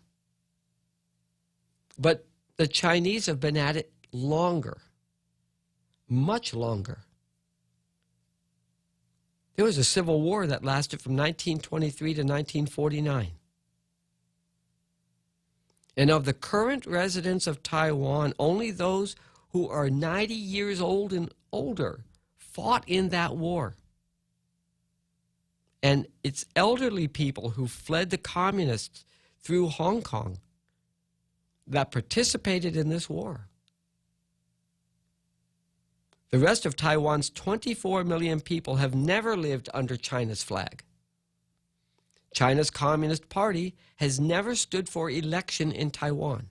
But the Chinese have been at it longer, much longer. There was a civil war that lasted from 1923 to 1949. And of the current residents of Taiwan, only those who are 90 years old and older fought in that war. and it's elderly people who fled the communists through Hong Kong that participated in this war. The rest of Taiwan's 24 million people have never lived under China's flag. China's Communist Party has never stood for election in Taiwan.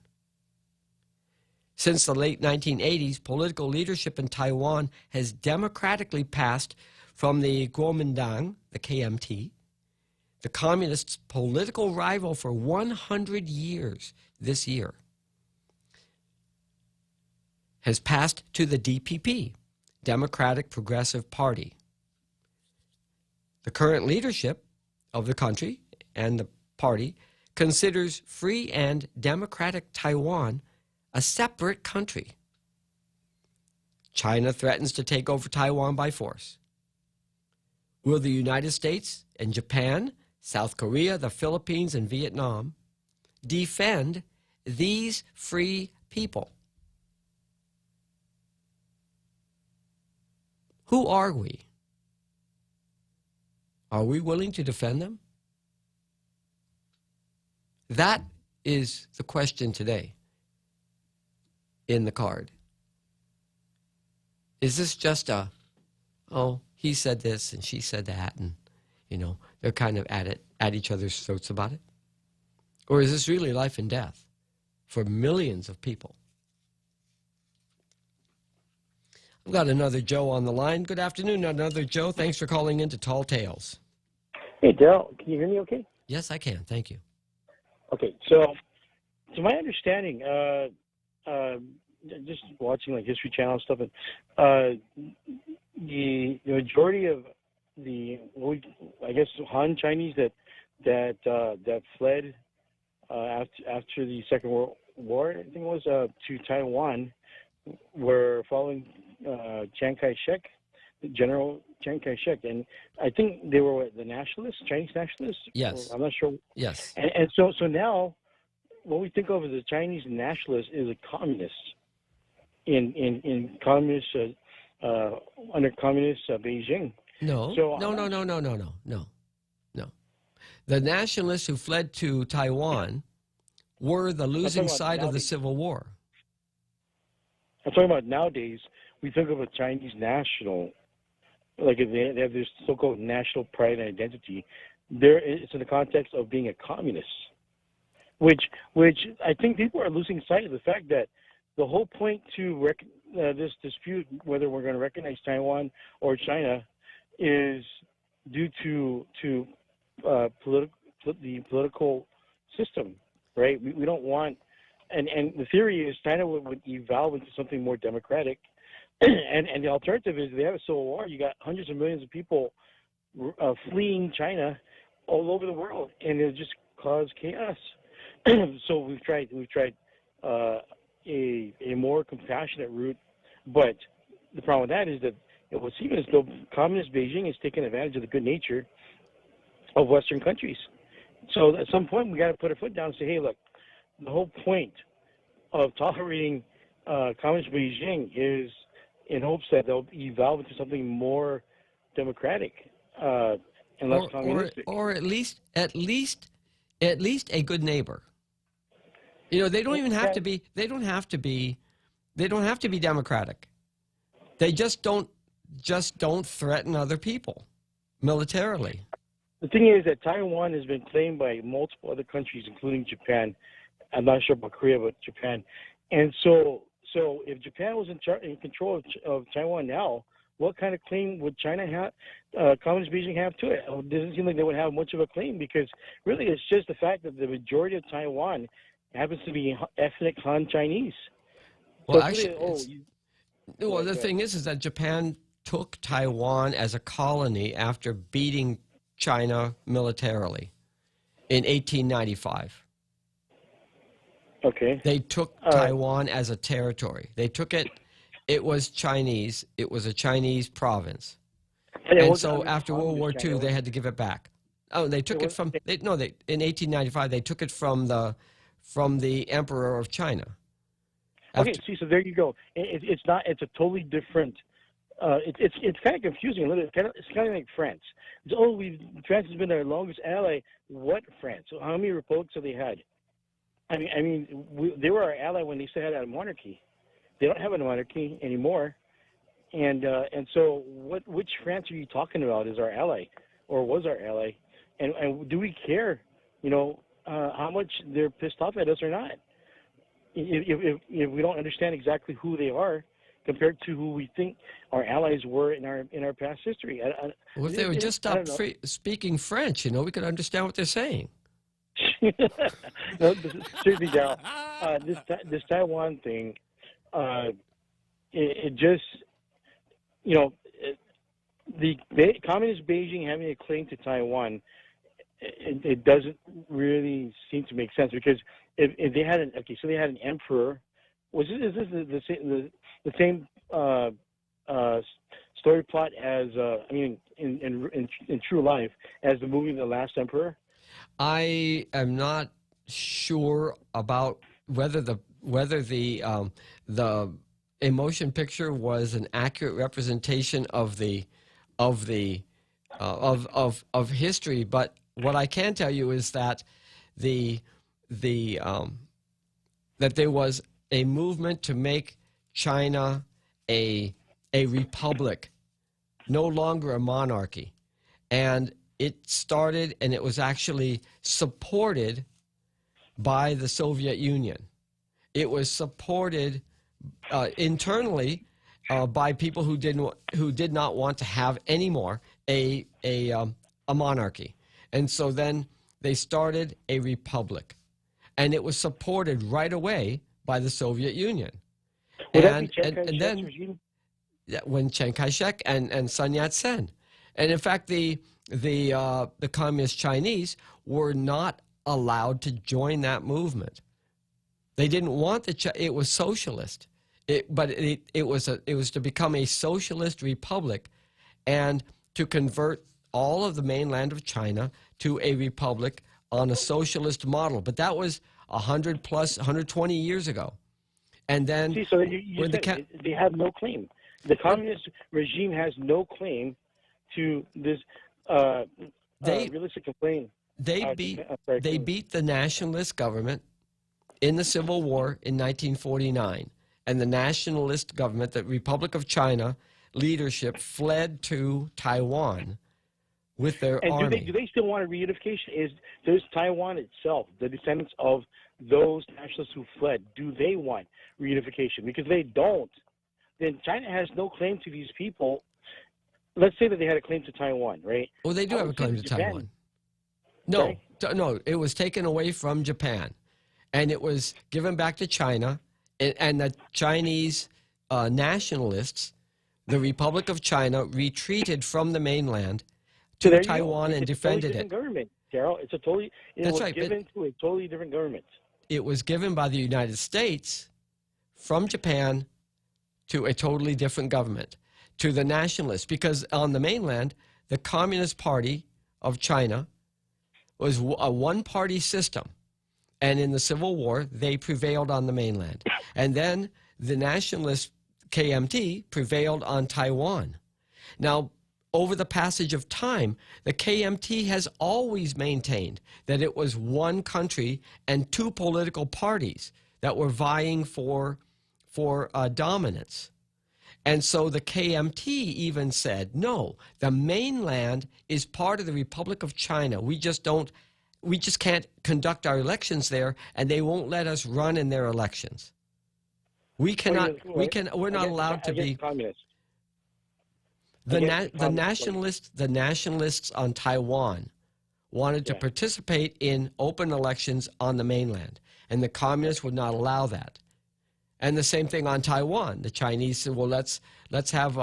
Since the late 1980s, political leadership in Taiwan has democratically passed from the Kuomintang, the KMT, the Communists' political rival for 100 years this year, has passed to the DPP, Democratic Progressive Party. The current leadership of the country and the party considers free and democratic Taiwan a separate country. China threatens to take over Taiwan by force. Will the United States and Japan, South Korea, the Philippines, and Vietnam defend these free people? Who are we? Are we willing to defend them? That is the question today in the card. Is this just a, oh, he said this and she said that, and, you know, they're kind of at each other's throats about it? Or is this really life and death for millions of people? I've got another Joe on the line. Good afternoon, another Joe. Thanks for calling in to Tall Tales. Hey, Daryl, can you hear me okay? Yes, I can. Thank you. Okay, so to my understanding, just watching like History Channel stuff, and the majority of the, I guess, Han Chinese that fled after the Second World War, I think it was, to Taiwan, were following Chiang Kai-shek, General Chiang Kai-shek, and I think they were the nationalists, Chinese nationalists. Yes, I'm not sure. Yes, and so now, what we think of as a Chinese nationalist is a communist in communist under communist Beijing. No, so no. The nationalists who fled to Taiwan were the losing side of the Civil War. I'm talking about nowadays. We think of a Chinese national, like they have this so-called national pride and identity. It's in the context of being a communist, which I think people are losing sight of the fact that the whole point to this dispute, whether we're going to recognize Taiwan or China, is due to the political system, right? We don't want, and the theory is China would evolve into something more democratic, and the alternative is they have a civil war. You got hundreds of millions of people fleeing China all over the world, and it'll just cause chaos. So we've tried a more compassionate route, but the problem with that is that it would seem as though communist Beijing is taking advantage of the good nature of Western countries. So at some point we got to put our foot down and say, hey, look, the whole point of tolerating communist Beijing is in hopes that they'll evolve into something more democratic and less communistic, or at least a good neighbor. You know, they don't even have to be. They don't have to be democratic. They just don't threaten other people militarily. The thing is that Taiwan has been claimed by multiple other countries, including Japan. I'm not sure about Korea, but Japan. And so if Japan was in control of Taiwan now, what kind of claim would China have, Communist Beijing have to it? It doesn't seem like they would have much of a claim, because really it's just the fact that the majority of Taiwan happens to be ethnic Han Chinese. Well, so actually, the thing is that Japan took Taiwan as a colony after beating China militarily in 1895. Okay. They took Taiwan as a territory. They took it. It was Chinese. It was a Chinese province. And so after World War II, they had to give it back. Oh, they took it from. In 1895, they took it from the Emperor of China. Okay, see, so there you go. It's a totally different it's kind of confusing a little. It's kind of like France. France has been our longest ally. What France? So how many republics have they had? They were our ally when they still had a monarchy. They don't have a monarchy anymore, and so which France are you talking about as our ally, or was our ally? And do we care? How much they're pissed off at us or not? If we don't understand exactly who they are compared to who we think our allies were in our past history. Well, if they would just stop speaking French, we could understand what they're saying. No, seriously, Daryl, this Taiwan thing, it just, the communist Beijing having a claim to Taiwan, it doesn't really seem to make sense, because if they had they had an emperor. Is this the same story plot as in true life as the movie The Last Emperor? I am not sure about whether the motion picture was an accurate representation of history, but what I can tell you is that that there was a movement to make China a republic, no longer a monarchy. And it started, and it was actually supported by the Soviet Union. It was supported internally by people who did not want to have anymore a monarchy. And so then they started a republic. And it was supported right away by the Soviet Union. And then when Chiang Kai-shek and Sun Yat-sen. And in fact, the communist Chinese were not allowed to join that movement. They didn't want it was socialist. But it was to become a socialist republic and to convert all of the mainland of China to a republic on a socialist model. But that was 120 years ago. And then so they have no claim. The communist regime has no claim to this realistic complaint. They beat the nationalist government in the Civil War in 1949, and the nationalist government, the Republic of China leadership, fled to Taiwan with their army. Do they still want a reunification? There's Taiwan itself, the descendants of those nationalists who fled, do they want reunification? Because they don't, then China has no claim to these people. Let's say that they had a claim to Taiwan, right? Well, they do have a claim to Taiwan. No, it was taken away from Japan, and it was given back to China, and the Chinese nationalists, the Republic of China, retreated from the mainland to Taiwan and defended it. Government, Daryl. It was given to a totally different government. It was given by the United States from Japan to a totally different government, to the nationalists, because on the mainland, the Communist Party of China was a one-party system, and in the Civil War, they prevailed on the mainland. And then the nationalist KMT prevailed on Taiwan. Now, over the passage of time, the KMT has always maintained that it was one country and two political parties that were vying for dominance. And so the KMT even said, no, the mainland is part of the Republic of China. We just can't conduct our elections there, and they won't let us run in their elections. We're not allowed to be communist. The nationalists on Taiwan wanted to participate in open elections on the mainland, and the communists would not allow that. And the same thing on Taiwan. The Chinese said, well, let's have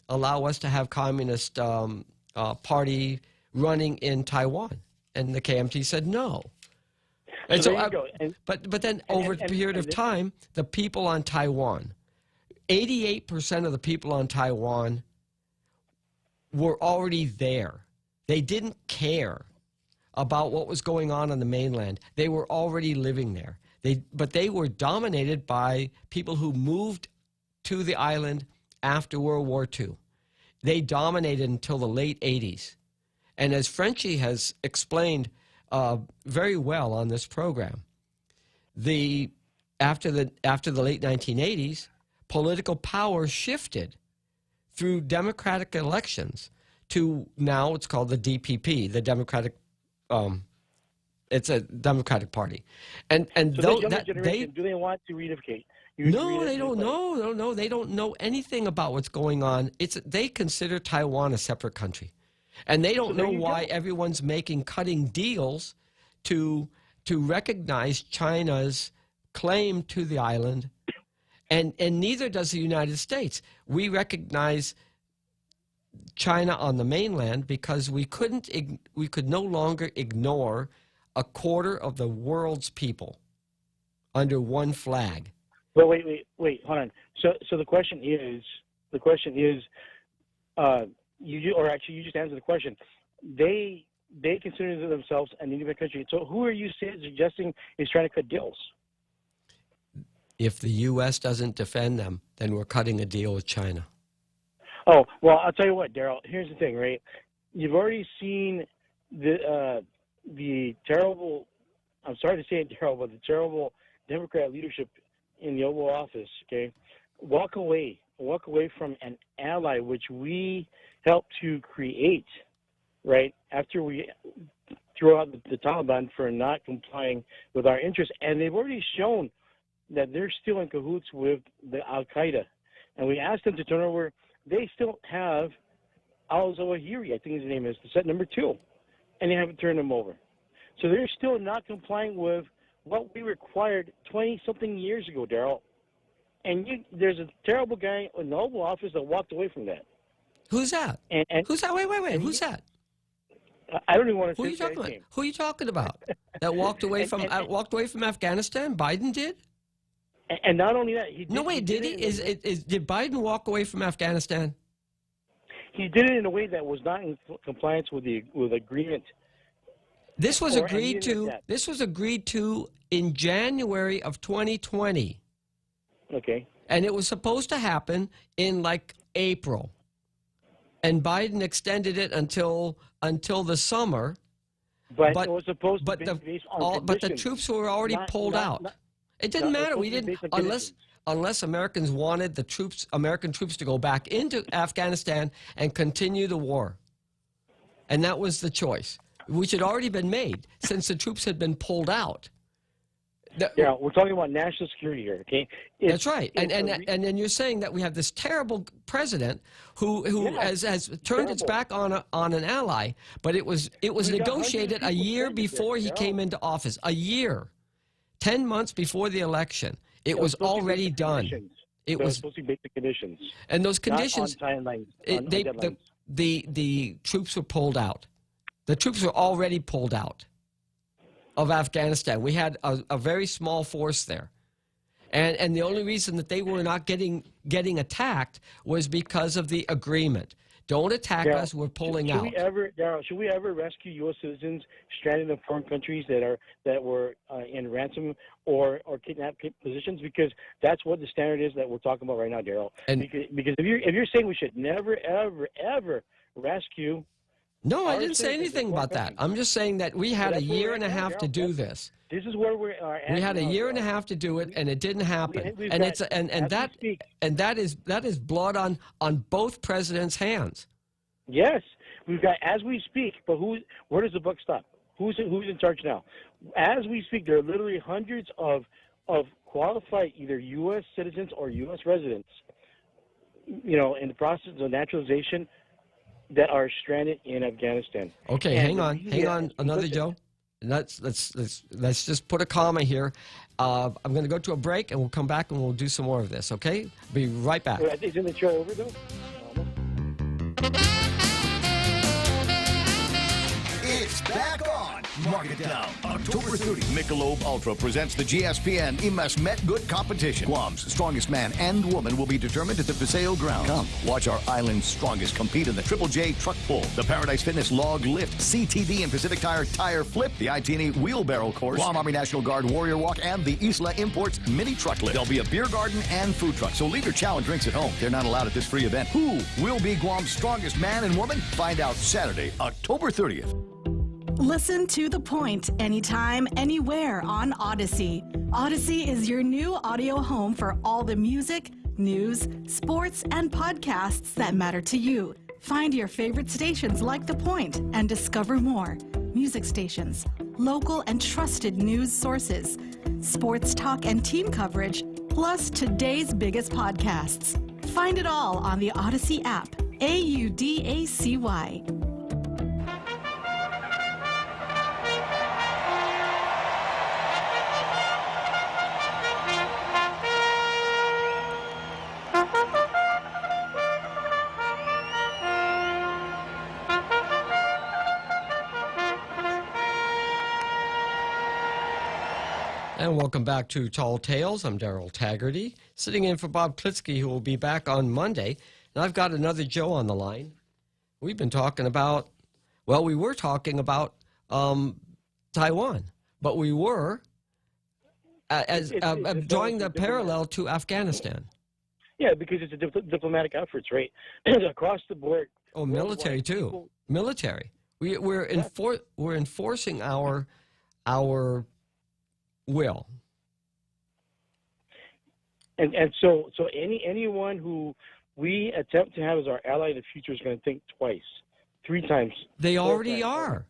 allow us to have communist party running in Taiwan, and the KMT said no. And but then over a period of time, the people on Taiwan, 88% of the people on Taiwan were already there. They didn't care about what was going on the mainland. They were already living there. But they were dominated by people who moved to the island after World War II. They dominated until the late 80s. And as Frenchie has explained very well on this program, after the late 1980s, political power shifted through democratic elections to now it's called the DPP, the Democratic. It's a Democratic Party, and so do they want to reunificate? No, they don't know. No, they don't know anything about what's going on. They consider Taiwan a separate country, and they don't know why everyone's making cutting deals to recognize China's claim to the island, and neither does the United States. We recognize China on the mainland because we could no longer ignore a quarter of the world's people under one flag. But wait, hold on. So the question is, you just answered the question. They consider themselves an independent country. So who are you suggesting is trying to cut deals? If the U.S. doesn't defend them, then we're cutting a deal with China. Oh, well, I'll tell you what, Daryl. Here's the thing, right? You've already seen the terrible, I'm sorry to say it, Daryl, but the terrible Democrat leadership in the Oval Office, okay, walk away from an ally which we helped to create, right, after we threw out the Taliban for not complying with our interests. And they've already shown that they're still in cahoots with the Al-Qaeda. And we asked them to turn over. They still have al-Zawahiri, I think his name is, set number 2, and they haven't turned him over. So they're still not complying with what we required 20-something years ago, Daryl. And there's a terrible guy in the Oval Office that walked away from that. Who's that? And who's that? Wait. Who's that? I don't even want to say his name. Who are you talking about? That walked away from Afghanistan? Biden did? And not only that, he did. No, wait, did he? Did Biden walk away from Afghanistan? He did it in a way that was not in compliance with the agreement. This was agreed to. This was agreed to in January of 2020. Okay. And it was supposed to happen in like April. And Biden extended it until the summer. But it was supposed to be based on but the troops were already pulled out. It didn't matter. We didn't unless Americans wanted the American troops to go back into Afghanistan and continue the war. And that was the choice, which had already been made since the troops had been pulled out. Yeah, we're talking about national security here, okay? That's right. And then you're saying that we have this terrible president who has turned its back on an ally, but it was negotiated a year before he came into office. A year. 10 months before the election. It was already done. It was supposed to be basic conditions. And those conditions, not on timelines, the troops were pulled out. The troops were already pulled out of Afghanistan. We had a very small force there. And the only reason that they were not getting attacked was because of the agreement. Don't attack us, we're pulling out. Should we ever rescue U.S. citizens stranded in foreign countries that were in ransom or kidnap positions? Because that's what the standard is that we're talking about right now, Daryl. Because if you're saying we should never, ever rescue... No, I didn't say anything about that. I'm just saying that we had a year and a half to do this. This is where we are at. We had a year and a half to do it, and it didn't happen. That is blood on both presidents' hands. Yes, we've got as we speak. But where does the buck stop? Who's in charge now? As we speak, there are literally hundreds of qualified either U.S. citizens or U.S. residents, in the process of naturalization, that are stranded in Afghanistan. Okay, hang on, another Joe. Let's just put a comma here. I'm going to go to a break, and we'll come back and we'll do some more of this. Okay, be right back. Isn't the show over though? It's back on Mark it down. October 30, Michelob Ultra presents the GSPN Imas Met Good competition. Guam's strongest man and woman will be determined at the Paseo ground. Come, watch our island's strongest compete in the Triple J truck pull, the Paradise Fitness log lift, CTV and Pacific Tire flip, the ITNE wheelbarrow course, Guam Army National Guard warrior walk, and the Isla Imports mini truck lift. There'll be a beer garden and food truck, so leave your chow and drinks at home. They're not allowed at this free event. Who will be Guam's strongest man and woman? Find out Saturday, October 30th. Listen to The Point anytime, anywhere on Odyssey. Odyssey is your new audio home for all the music, news, sports, and podcasts that matter to you. Find your favorite stations like The Point and discover more. Music stations, local and trusted news sources, sports talk and team coverage, plus today's biggest podcasts. Find it all on the Odyssey app. AUDACY. And welcome back to Tall Tales. I'm Daryl Taggarty, sitting in for Bob Klitzkie, who will be back on Monday. And I've got another Joe on the line. We've been talking about, well, we were talking about Taiwan, but we were drawing the parallel to Afghanistan. Yeah, because it's a diplomatic efforts, right? Across the board. Oh, military too. Military. We're enforcing our will. And so anyone who we attempt to have as our ally in the future is going to think twice, 3 times. They already are.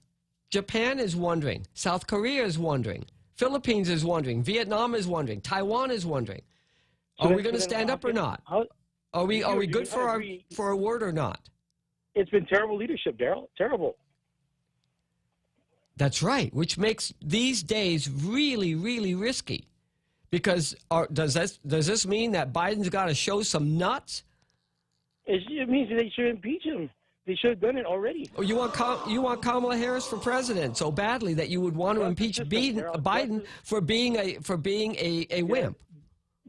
Japan is wondering. South Korea is wondering. Philippines is wondering. Vietnam is wondering. Taiwan is wondering. Are we going to stand up or not? Are we good for a word or not? It's been terrible leadership, Daryl. Terrible. That's right, which makes these days really, really risky. Because does this mean that Biden's got to show some nuts? It means they should impeach him. They should have done it already. Oh, you want Kamala Harris for president so badly that you would want to impeach Biden for being a wimp?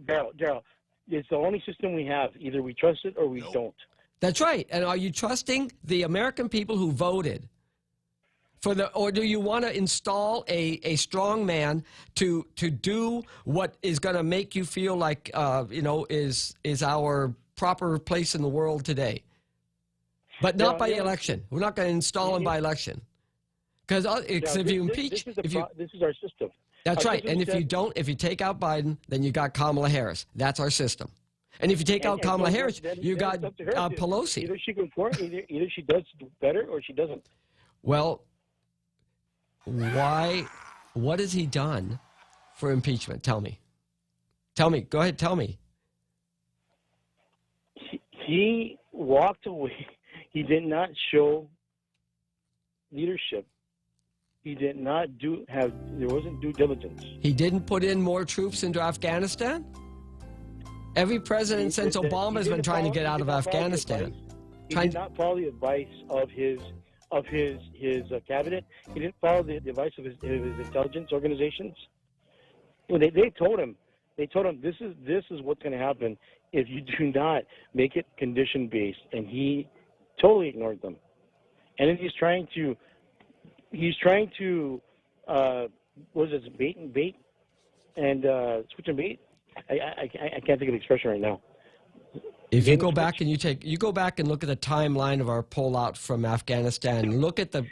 Daryl, it's the only system we have. Either we trust it or we don't. That's right. And are you trusting the American people who voted? Or do you want to install a strong man to do what is going to make you feel like is our proper place in the world today? But not by election. We're not going to install him by election. Because if you impeach, this is our system. That's right. And if you take out Biden, then you got Kamala Harris. That's our system. And if you take out Kamala Harris, you got Pelosi. Either she conforms, either she does better or she doesn't. Well, why? What has he done for impeachment? Tell me. Go ahead. Tell me. He walked away. He did not show leadership. He did not there wasn't due diligence. He didn't put in more troops into Afghanistan? Every president since Obama has been trying to get out of Afghanistan. He did not follow the advice of his cabinet. He didn't follow the advice of his intelligence organizations. They told him this is what's going to happen if you do not make it condition based, and he totally ignored them. And then he's trying to what is it, bait and bait and switch and bait. I can't think of the expression right now. If you go back and you go back and look at the timeline of our pullout from Afghanistan, look at the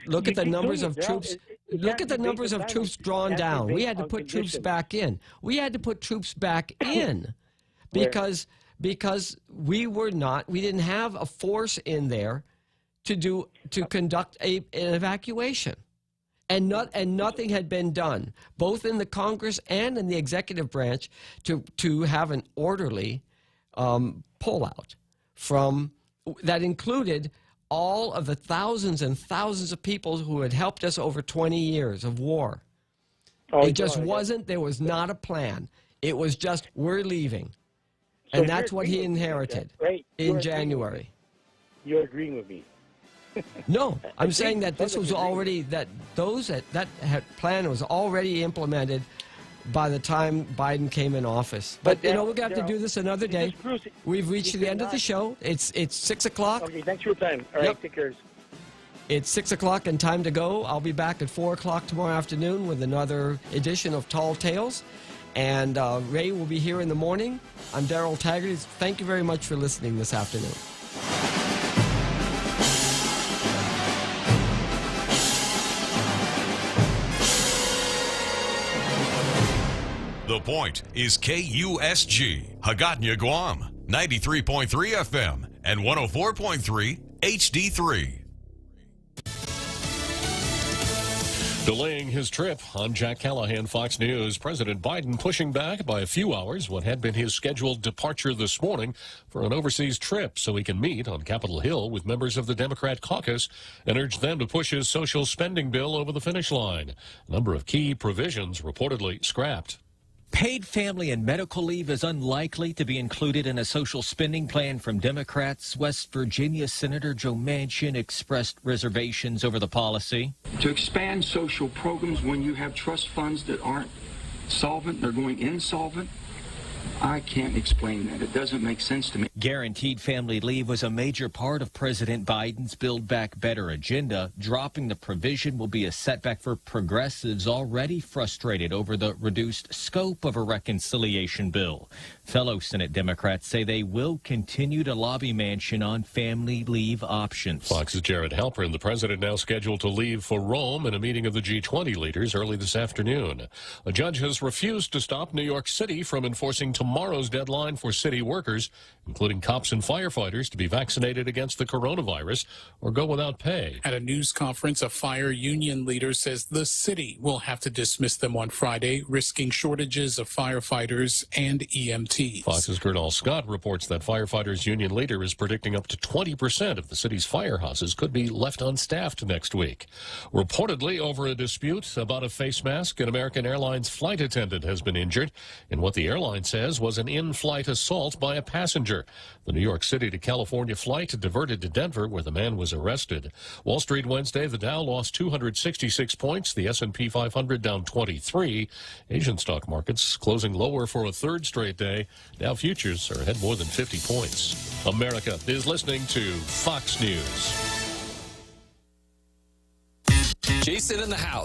numbers of troops. Look at the numbers of troops drawn down. We had to put troops back in. We had to put troops back in because we didn't have a force in there to conduct an evacuation. And nothing had been done, both in the Congress and in the executive branch, to have an orderly pullout that included all of the thousands and thousands of people who had helped us over 20 years of war. There was not a plan. It was just, we're leaving. And that's what he inherited in January. You're agreeing with me. No, I'm saying that this was already, that plan was already implemented by the time Biden came in office. But, we're going to have to do this another day. We've reached the end of the show. It's 6 o'clock. Okay, thanks for your time. All right, take care. It's 6 o'clock and time to go. I'll be back at 4 o'clock tomorrow afternoon with another edition of Tall Tales. And Ray will be here in the morning. I'm Daryl Taggart. Thank you very much for listening this afternoon. The Point is KUSG, Hagåtña, Guam, 93.3 FM and 104.3 HD3. Delaying his trip, I'm Jack Callahan, Fox News. President Biden pushing back by a few hours what had been his scheduled departure this morning for an overseas trip so he can meet on Capitol Hill with members of the Democrat caucus and urge them to push his social spending bill over the finish line. A number of key provisions reportedly scrapped. Paid family and medical leave is unlikely to be included in a social spending plan from Democrats. West Virginia Senator Joe Manchin expressed reservations over the policy. To expand social programs when you have trust funds that aren't solvent, they're going insolvent, I can't explain that. It doesn't make sense to me. Guaranteed family leave was a major part of President Biden's Build Back Better agenda. Dropping the provision will be a setback for progressives already frustrated over the reduced scope of a reconciliation bill. Fellow Senate Democrats say they will continue to lobby Manchin on family leave options. Fox's Jared Halpern, the president now scheduled to leave for Rome in a meeting of the G20 leaders early this afternoon. A judge has refused to stop New York City from enforcing tomorrow's deadline for city workers, including cops and firefighters, to be vaccinated against the coronavirus or go without pay. At a news conference, a fire union leader says the city will have to dismiss them on Friday, risking shortages of firefighters and EMTs. Fox's Gernal Scott reports that firefighters union leader is predicting up to 20% of the city's firehouses could be left unstaffed next week. Reportedly over a dispute about a face mask, an American Airlines flight attendant has been injured in what the airline says was an in-flight assault by a passenger. The New York City to California flight diverted to Denver, where the man was arrested. Wall Street Wednesday, the Dow lost 266 points, the S&P 500 down 23. Asian stock markets closing lower for a third straight day. Dow futures are ahead more than 50 points. America is listening to Fox News. Jason in the house.